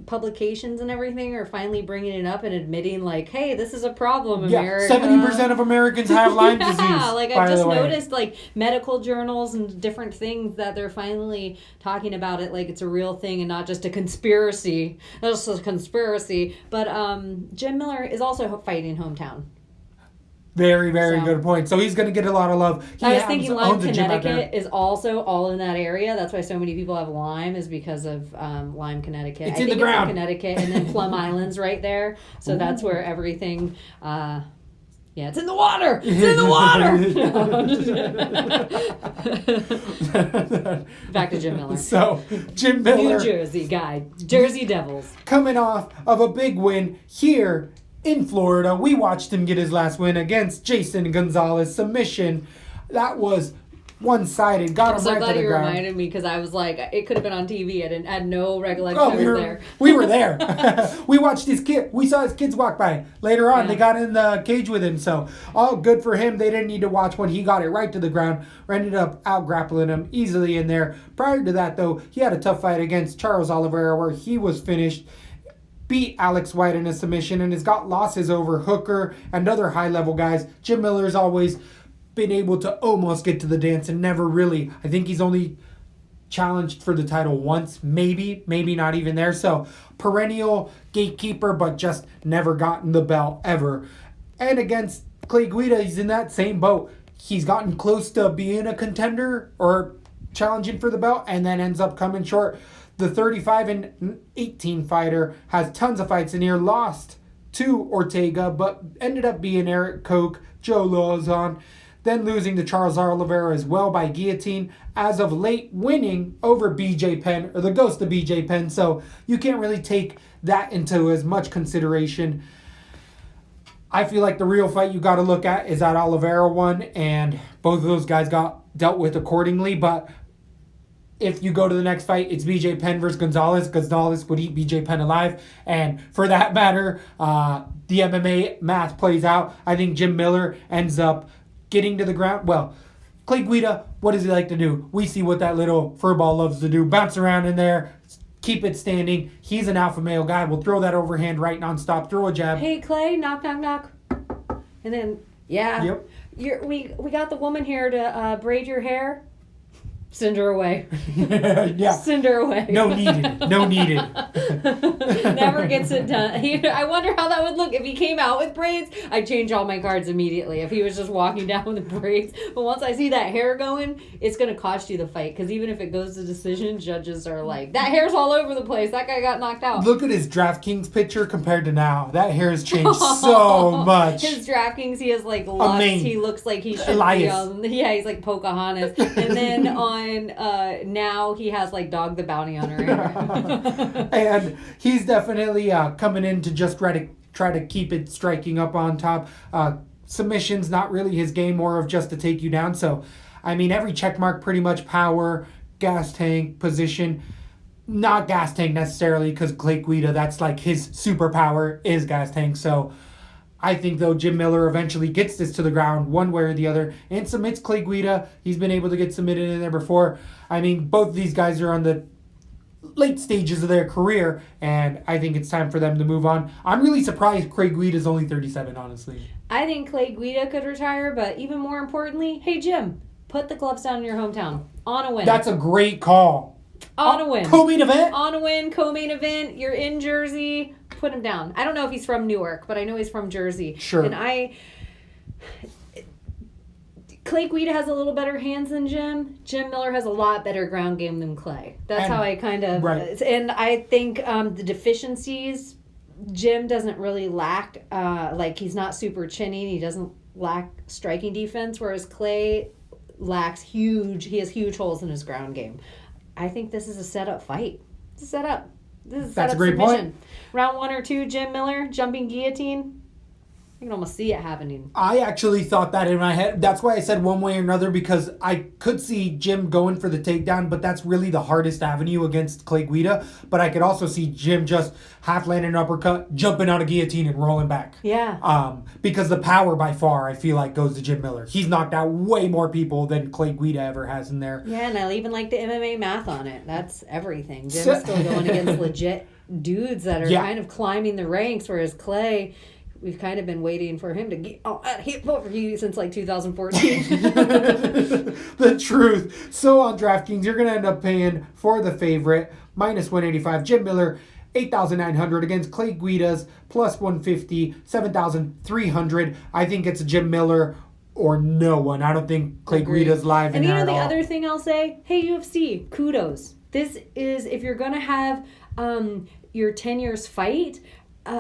Speaker 4: publications and everything are finally bringing it up and admitting like, hey, this is a problem, America.
Speaker 3: 70% of Americans have Lyme disease.
Speaker 4: Yeah, like I just noticed like medical journals and different things that they're finally talking about it like it's a real thing and not just a conspiracy. That's a conspiracy. But Jim Miller is also fighting hometown.
Speaker 3: Very, very good point. So he's going to get a lot of love.
Speaker 4: I was thinking Lyme, Connecticut is also all in that area. That's why so many people have Lyme, is because of Lyme, Connecticut.
Speaker 3: It's in the ground.
Speaker 4: It's in Connecticut, and then Plum Island's right there. So that's where everything... it's in the water! It's in the water! Back to Jim Miller.
Speaker 3: So, Jim Miller.
Speaker 4: New Jersey guy. Jersey Devils.
Speaker 3: Coming off of a big win here in Florida. We watched him get his last win against Jason Gonzalez. Submission. That was one-sided, got
Speaker 4: I'm
Speaker 3: him
Speaker 4: so
Speaker 3: right
Speaker 4: glad
Speaker 3: to the
Speaker 4: you
Speaker 3: ground.
Speaker 4: reminded me because I was like, it could have been on TV. I had no recollection I was there.
Speaker 3: We were there. We watched his kid. We saw his kids walk by. Later on, they got in the cage with him. So, all good for him. They didn't need to watch when he got it right to the ground. Ended up out-grappling him easily in there. Prior to that, though, he had a tough fight against Charles Oliveira where he was finished. Beat Alex White in a submission and has got losses over Hooker and other high-level guys. Jim Miller's always been able to almost get to the dance and never really. I think he's only challenged for the title once, maybe not even there. So perennial gatekeeper, but just never gotten the belt ever. And against Clay Guida, he's in that same boat. He's gotten close to being a contender or challenging for the belt and then ends up coming short. The 35-18 fighter has tons of fights in here, lost to Ortega, but ended up being Eric Koch, Joe Lozon, then losing to Charles Oliveira as well by guillotine. As of late, winning over BJ Penn, or the ghost of BJ Penn. So you can't really take that into as much consideration. I feel like the real fight you got to look at is that Oliveira one, and both of those guys got dealt with accordingly. But if you go to the next fight, it's BJ Penn versus Gonzalez. Gonzalez would eat BJ Penn alive. And for that matter, the MMA math plays out. I think Jim Miller ends up getting to the ground. Well, Clay Guida, what does he like to do? We see what that little furball loves to do. Bounce around in there, keep it standing. He's an alpha male guy. We'll throw that overhand right nonstop. Throw a jab.
Speaker 4: Hey, Clay, knock, knock, knock. And then, yeah.
Speaker 3: Yep.
Speaker 4: We got the woman here to braid your hair. Send her away.
Speaker 3: Yeah.
Speaker 4: Send her away.
Speaker 3: No needed.
Speaker 4: Never gets it done. I wonder how that would look if he came out with braids. I'd change all my cards immediately if he was just walking down with the braids. But once I see that hair going, it's going to cost you the fight. Because even if it goes to decision, judges are like, that hair's all over the place. That guy got knocked out.
Speaker 3: Look at his DraftKings picture compared to now. That hair has changed so much.
Speaker 4: His DraftKings, he has like lust. He looks like he should
Speaker 3: Elias.
Speaker 4: be on. Yeah, he's like Pocahontas. And then on now he has like Dog the Bounty Hunter.
Speaker 3: And he's definitely coming in to just try to keep it striking up on top. Submissions not really his game, more of just to take you down. So, I mean, every check mark pretty much power, gas tank, position. Not gas tank necessarily because Clay Guida, that's like his superpower is gas tank. So I think, though, Jim Miller eventually gets this to the ground one way or the other and submits Clay Guida. He's been able to get submitted in there before. I mean, both of these guys are on the late stages of their career, and I think it's time for them to move on. I'm really surprised Clay Guida's only 37, honestly.
Speaker 4: I think Clay Guida could retire, but even more importantly, hey, Jim, put the gloves down in your hometown. On a win.
Speaker 3: That's a great call.
Speaker 4: On a win.
Speaker 3: Co-main event?
Speaker 4: On a win, co-main event. You're in Jersey. Put him down. I don't know if he's from Newark, but I know he's from Jersey.
Speaker 3: Sure.
Speaker 4: And Clay Guida has a little better hands than Jim. Jim Miller has a lot better ground game than Clay. That's how I kind of...
Speaker 3: Right.
Speaker 4: And I think the deficiencies, Jim doesn't really lack. Like, he's not super chinny. He doesn't lack striking defense, whereas Clay lacks huge... He has huge holes in his ground game. I think this is a setup fight. It's a setup. This is a
Speaker 3: That's
Speaker 4: setup
Speaker 3: a great
Speaker 4: submission.
Speaker 3: point.
Speaker 4: Round 1 or 2, Jim Miller, jumping guillotine. You can almost see it happening.
Speaker 3: I actually thought that in my head. That's why I said one way or another, because I could see Jim going for the takedown, but that's really the hardest avenue against Clay Guida. But I could also see Jim just half landing an uppercut, jumping on a guillotine, and rolling back.
Speaker 4: Yeah.
Speaker 3: Because the power by far, I feel like, goes to Jim Miller. He's knocked out way more people than Clay Guida ever has in there.
Speaker 4: Yeah, and I even like the MMA math on it. That's everything. Jim's still going against legit dudes that are kind of climbing the ranks, whereas Clay... We've kind of been waiting for him to get hit over you since like 2014.
Speaker 3: The truth. So on DraftKings, you're going to end up paying for the favorite, minus 185. Jim Miller, 8,900 against Clay Guida's, plus 150, 7,300. I think it's Jim Miller or no one. I don't think Clay Guida's live in there at all.
Speaker 4: And the other thing I'll say, hey, UFC, kudos. This is, if you're going to have your 10 years fight...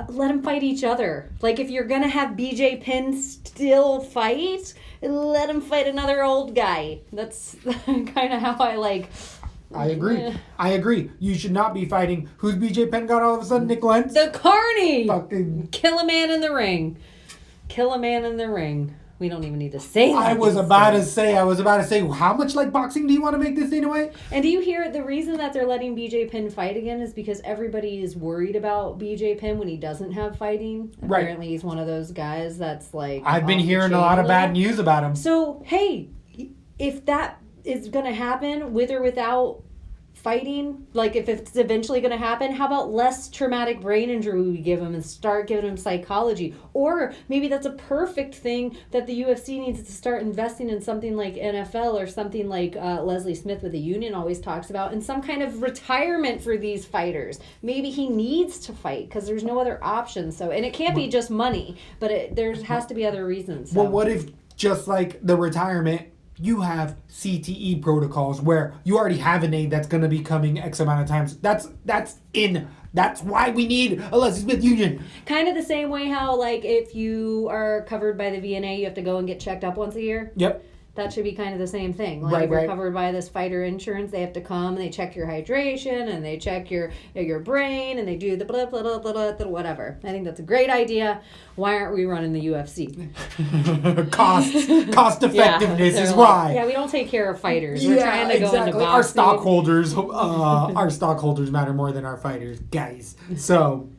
Speaker 4: let them fight each other. Like, if you're going to have BJ Penn still fight, let him fight another old guy. That's kind of how I like...
Speaker 3: I agree. You should not be fighting... Who's BJ Penn got all of a sudden? Nick Lentz?
Speaker 4: The Carney!
Speaker 3: Fucking...
Speaker 4: Kill a man in the ring. Kill a man in the ring. We don't even need to say that.
Speaker 3: I was about to say, how much like boxing do you want to make this Dana White?
Speaker 4: And do you hear the reason that they're letting BJ Penn fight again is because everybody is worried about BJ Penn when he doesn't have fighting.
Speaker 3: Right.
Speaker 4: Apparently he's one of those guys that's like...
Speaker 3: I've been hearing a lot of bad news about him.
Speaker 4: So, hey, if that is going to happen with or without fighting, like if it's eventually going to happen, how about less traumatic brain injury we give him and start giving him psychology? Or maybe that's a perfect thing that the UFC needs to start investing in, something like NFL or something like Leslie Smith with the union always talks about, and some kind of retirement for these fighters. Maybe he needs to fight because there's no other option. So, and it can't be just money, but there has to be other reasons. So.
Speaker 3: Well, what if just like the retirement, you have CTE protocols where you already have a name that's going to be coming X amount of times. That's why we need a Leslie Smith union.
Speaker 4: Kind of the same way how, like, if you are covered by the VNA, you have to go and get checked up once a year.
Speaker 3: Yep.
Speaker 4: That should be kind of the same thing. Like, if you're covered by this fighter insurance, they have to come and they check your hydration and they check your brain and they do the blah, blah, blah, blah, blah, whatever. I think that's a great idea. Why aren't we running the UFC?
Speaker 3: Cost effectiveness is why.
Speaker 4: Yeah, we don't take care of fighters. We're trying to go into boxing.
Speaker 3: Our stockholders matter more than our fighters, guys. So...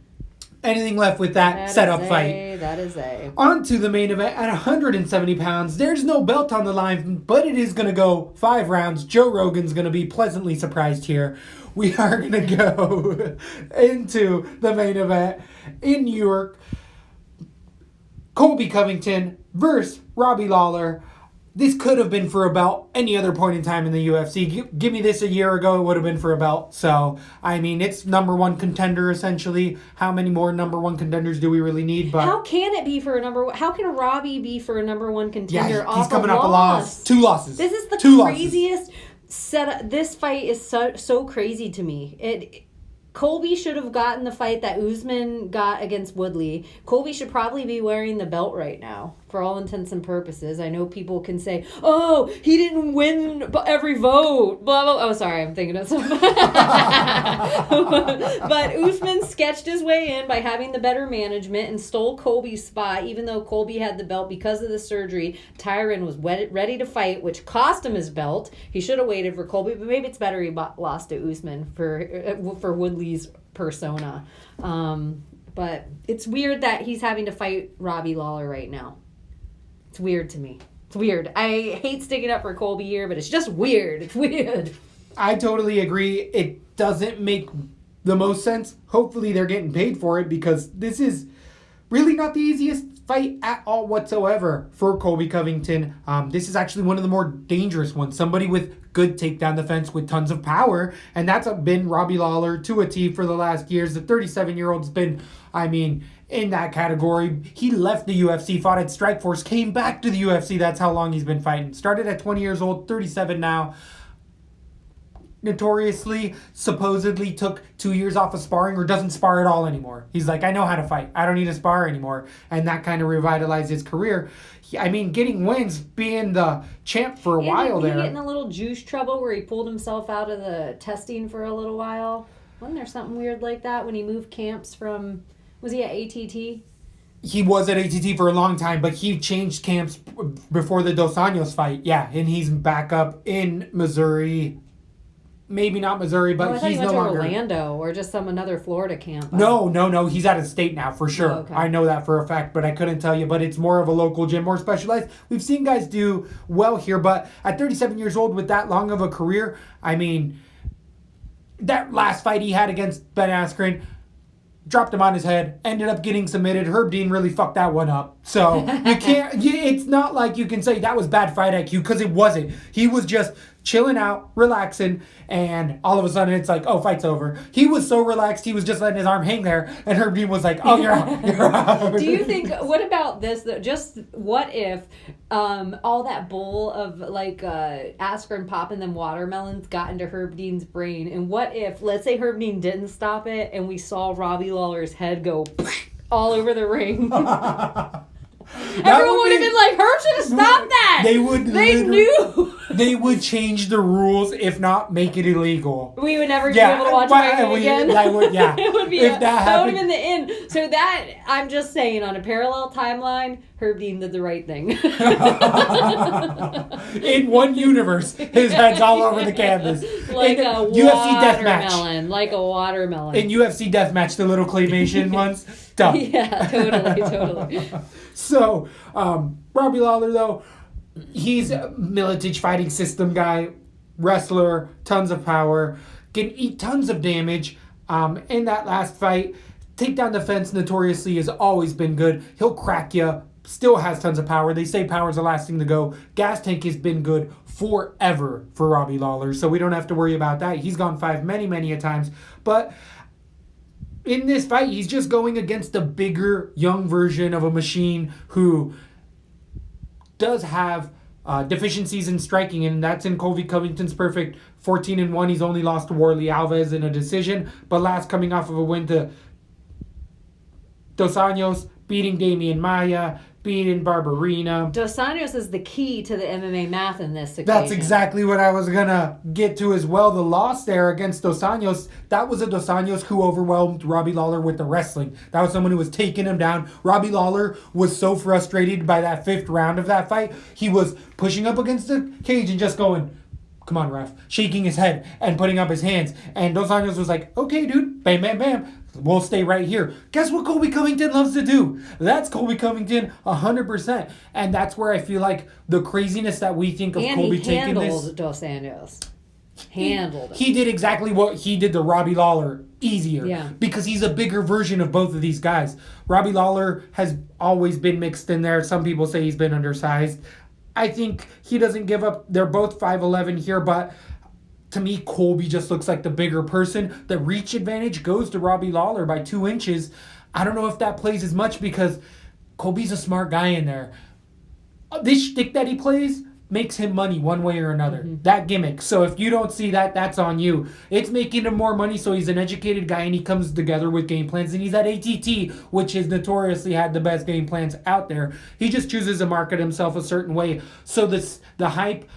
Speaker 3: anything left with that setup fight?
Speaker 4: That is a.
Speaker 3: On to the main event at 170 pounds. There's no belt on the line, but it is going to go 5 rounds. Joe Rogan's going to be pleasantly surprised here. We are going to go into the main event in Newark. Colby Covington versus Robbie Lawler. This could have been for a belt any other point in time in the UFC. Give me this a year ago, it would have been for a belt. So, I mean, it's number one contender, essentially. How many more number one contenders do we really need? But
Speaker 4: how can it be for a number one? How can Robbie be for a number one contender
Speaker 3: yeah,
Speaker 4: off
Speaker 3: he's coming
Speaker 4: a
Speaker 3: off a loss. 2 losses.
Speaker 4: This is the craziest setup. This fight is so crazy to me. Colby should have gotten the fight that Usman got against Woodley. Colby should probably be wearing the belt right now, for all intents and purposes. I know people can say, oh, he didn't win every vote. Blah, blah. Oh, sorry, I'm thinking of something. But Usman sketched his way in by having the better management and stole Colby's spot, even though Colby had the belt because of the surgery. Tyron was ready to fight, which cost him his belt. He should have waited for Colby, but maybe it's better he lost to Usman for Woodley's persona. But it's weird that he's having to fight Robbie Lawler right now. It's weird to me. It's weird. I hate sticking up for Colby here, but it's just weird. It's weird.
Speaker 3: I totally agree. It doesn't make the most sense. Hopefully they're getting paid for it because this is really not the easiest fight at all whatsoever for Colby Covington. This is actually one of the more dangerous ones. Somebody with good takedown defense with tons of power, and that's been Robbie Lawler to a T for the last years. The 37-year-old's been, in that category. He left the UFC, fought at Strikeforce, came back to the UFC. That's how long he's been fighting. Started at 20 years old, 37 now. Notoriously, supposedly took 2 years off of sparring or doesn't spar at all anymore. He's like, I know how to fight. I don't need to spar anymore. And that kind of revitalized his career. Getting wins, being the champ for a while there.
Speaker 4: Did he get in a little juice trouble where he pulled himself out of the testing for a little while? Wasn't there something weird like that when he moved camps from... Was he at ATT?
Speaker 3: He was at ATT for a long time, but he changed camps before the Dos Anjos fight. Yeah, and he's back up in Missouri. Maybe not Missouri, but he's no longer...
Speaker 4: Orlando or just another Florida camp.
Speaker 3: No. He's out of state now, for sure.
Speaker 4: Oh, okay.
Speaker 3: I know that for a fact, but I couldn't tell you. But it's more of a local gym, more specialized. We've seen guys do well here, but at 37 years old with that long of a career, that last fight he had against Ben Askren, dropped him on his head, ended up getting submitted. Herb Dean really fucked that one up. So you can't, it's not like you can say that was bad fight IQ, because it wasn't. He was just chilling out, relaxing, and all of a sudden it's like, oh, fight's over. He was so relaxed, he was just letting his arm hang there, and Herb Dean was like, oh, you're out. You're out.
Speaker 4: Do you think, what about this, though? Just what if all that bowl of Askren popping them watermelons got into Herb Dean's brain, and what if, let's say Herb Dean didn't stop it, and we saw Robbie Lawler's head go all over the ring? Everyone would have been like, Herb should have stopped that. They knew.
Speaker 3: They would change the rules, if not make it illegal.
Speaker 4: We would never be able to watch Miami again.
Speaker 3: That would, yeah.
Speaker 4: It would be that would have been the end. So that, I'm just saying, on a parallel timeline, Herb Dean did the right thing.
Speaker 3: In one universe, his head's all over the canvas.
Speaker 4: Like
Speaker 3: in
Speaker 4: a
Speaker 3: UFC deathmatch.
Speaker 4: Like a watermelon.
Speaker 3: In UFC deathmatch, the little claymation ones, done.
Speaker 4: Yeah, totally.
Speaker 3: So, Robbie Lawler, though, he's a Militich fighting system guy, wrestler, tons of power, can eat tons of damage. In that last fight, takedown defense notoriously has always been good. He'll crack you, still has tons of power. They say power's the last thing to go. Gas tank has been good forever for Robbie Lawler, so we don't have to worry about that. He's gone 5 many a times. But in this fight, he's just going against a bigger, young version of a machine who does have deficiencies in striking, and that's in Colby Covington's perfect 14-1. He's only lost to Warley Alves in a decision, but last coming off of a win to Dos Anjos, beating Damian Maia, beating Barberena.
Speaker 4: Dos Anjos is the key to the MMA math in this occasion.
Speaker 3: That's exactly what I was going to get to as well. The loss there against Dos Anjos, that was a Dos Anjos who overwhelmed Robbie Lawler with the wrestling. That was someone who was taking him down. Robbie Lawler was so frustrated by that 5th round of that fight. He was pushing up against the cage and just going, "Come on, ref," shaking his head and putting up his hands. And Dos Anjos was like, "Okay, dude, bam, bam, bam. We'll stay right here." Guess what Colby Covington loves to do? That's Colby Covington 100%. And that's where I feel like the craziness that we think of Colby taking this.
Speaker 4: And he handled Dos Anjos. Handled him.
Speaker 3: He did exactly what he did to Robbie Lawler easier.
Speaker 4: Yeah.
Speaker 3: Because he's a bigger version of both of these guys. Robbie Lawler has always been mixed in there. Some people say he's been undersized. I think he doesn't give up. They're both 5'11" here, but to me, Colby just looks like the bigger person. The reach advantage goes to Robbie Lawler by 2 inches. I don't know if that plays as much because Colby's a smart guy in there. This shtick that he plays makes him money one way or another. Mm-hmm. That gimmick. So if you don't see that, that's on you. It's making him more money, so he's an educated guy and he comes together with game plans. And he's at ATT, which has notoriously had the best game plans out there. He just chooses to market himself a certain way. So the hype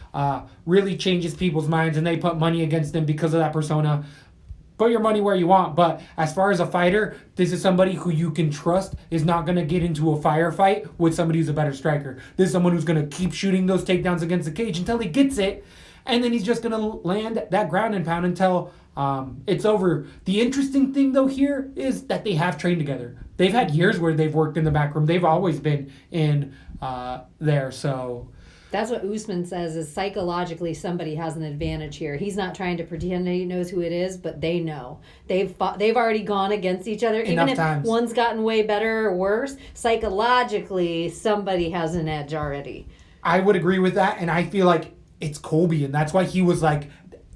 Speaker 3: really changes people's minds and they put money against him because of that persona. Put your money where you want, but as far as a fighter, this is somebody who you can trust is not going to get into a firefight with somebody who's a better striker. This is someone who's going to keep shooting those takedowns against the cage until he gets it, and then he's just going to land that ground and pound until it's over. The interesting thing, though, here is that they have trained together. They've had years where they've worked in the back room. They've always been in there, so...
Speaker 4: That's what Usman says, is psychologically somebody has an advantage here. He's not trying to pretend he knows who it is, but they know. They've already gone against each other. Even if one's gotten way better or worse, psychologically somebody has an edge already.
Speaker 3: I would agree with that, and I feel like it's Colby, and that's why he was like,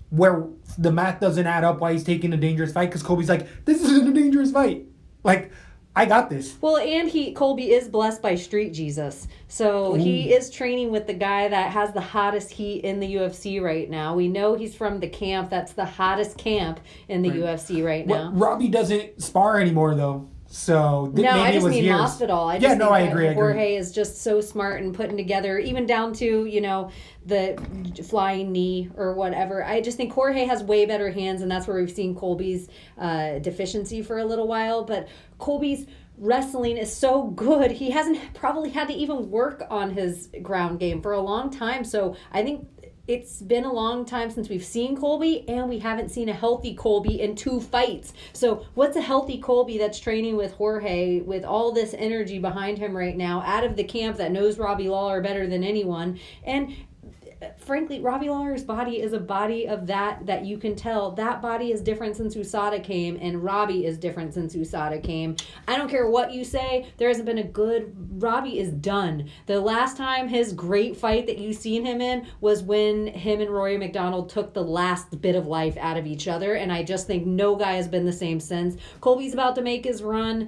Speaker 3: where the math doesn't add up, why he's taking a dangerous fight, because Colby's like, this isn't a dangerous fight. Like, I got this.
Speaker 4: Well, and Colby is blessed by Street Jesus. So he is training with the guy that has the hottest heat in the UFC right now. We know he's from the camp that's the hottest camp in the UFC right now.
Speaker 3: Well, Robbie doesn't spar anymore, though. So
Speaker 4: maybe I just mean
Speaker 3: years.
Speaker 4: Masvidal. I agree. Jorge is just so smart and putting together, even down to, the flying knee or whatever. I just think Jorge has way better hands, and that's where we've seen Colby's deficiency for a little while. But Colby's wrestling is so good. He hasn't probably had to even work on his ground game for a long time. So I think it's been a long time since we've seen Colby, and we haven't seen a healthy Colby in 2 fights. So what's a healthy Colby that's training with Jorge with all this energy behind him right now, out of the camp that knows Robbie Lawler better than anyone? And frankly, Robbie Lawler's body is a body of that you can tell. That body is different since USADA came, and Robbie is different since USADA came. I don't care what you say. There hasn't been a good... Robbie is done. The last time his great fight that you've seen him in was when him and Rory McDonald took the last bit of life out of each other, and I just think no guy has been the same since. Colby's about to make his run.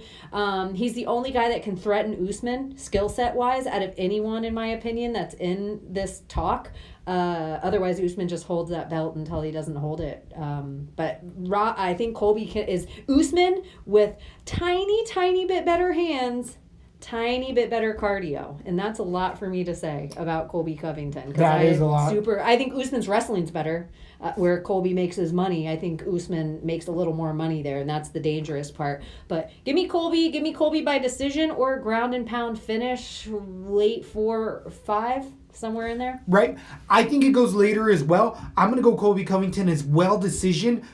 Speaker 4: He's the only guy that can threaten Usman, skill set-wise, out of anyone, in my opinion, that's in this talk. Otherwise, Usman just holds that belt until he doesn't hold it. But I think Colby is Usman with tiny bit better hands, tiny bit better cardio, and that's a lot for me to say about Colby Covington.
Speaker 3: That is a lot.
Speaker 4: I think Usman's wrestling's better, where Colby makes his money. I think Usman makes a little more money there, and that's the dangerous part. But give me Colby by decision or ground and pound finish, late 4 or 5, somewhere in there.
Speaker 3: Right. I think it goes later as well. I'm going to go Colby Covington as well decision.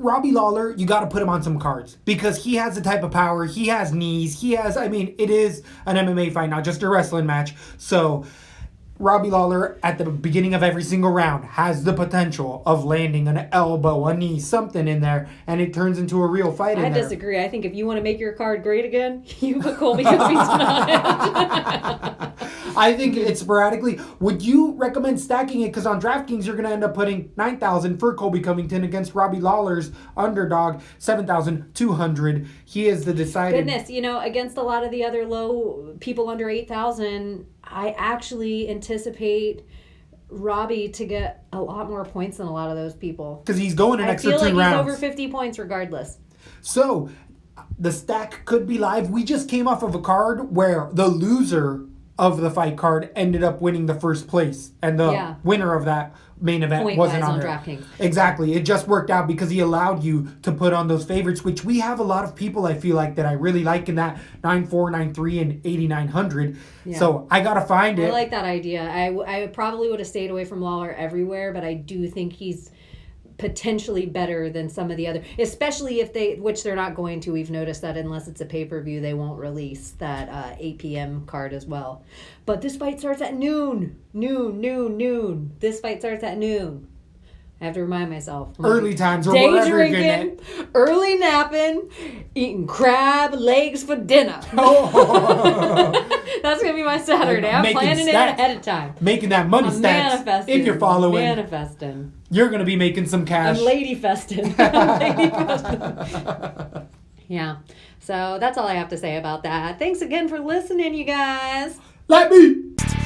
Speaker 3: Robbie Lawler, you got to put him on some cards because he has the type of power. He has knees. It is an MMA fight, not just a wrestling match. So Robbie Lawler at the beginning of every single round has the potential of landing an elbow, a knee, something in there, and it turns into a real fight.
Speaker 4: I disagree. I think if you want to make your card great again, you put Colby Covington on it.
Speaker 3: I think it's sporadically. Would you recommend stacking it? Because on DraftKings, you're going to end up putting $9,000 for Colby Covington against Robbie Lawler's underdog, $7,200. He is the decided.
Speaker 4: Goodness, against a lot of the other low people under 8,000, I actually anticipate Robbie to get a lot more points than a lot of those people.
Speaker 3: Because he's going an extra 2 rounds.
Speaker 4: I feel like he's over 50 points regardless.
Speaker 3: So, the stack could be live. We just came off of a card where the loser of the fight card ended up winning the first place. And the winner of that main event wasn't on
Speaker 4: DraftKings.
Speaker 3: Exactly. It just worked out because he allowed you to put on those favorites, which we have a lot of people, I feel like, that I really like in that 9-4, 9-3, and 8,900. Yeah. So I got to find it.
Speaker 4: I like that idea. I probably would have stayed away from Lawler everywhere, but I do think he's potentially better than some of the other, especially if which they're not going to. We've noticed that unless it's a pay-per-view, they won't release that 8 p.m. card as well. But this fight starts at noon. This fight starts at noon. I have to remind myself.
Speaker 3: Early times or
Speaker 4: day
Speaker 3: wherever
Speaker 4: drinking,
Speaker 3: you're getting it.
Speaker 4: Early napping, eating crab legs for dinner. That's going to be my Saturday. I'm planning it ahead of time.
Speaker 3: Making that money stacks.
Speaker 4: Manifesting.
Speaker 3: If you're following.
Speaker 4: Manifesting.
Speaker 3: You're going to be making some cash.
Speaker 4: I'm lady festing. Yeah. So that's all I have to say about that. Thanks again for listening, you guys.
Speaker 3: LaTB.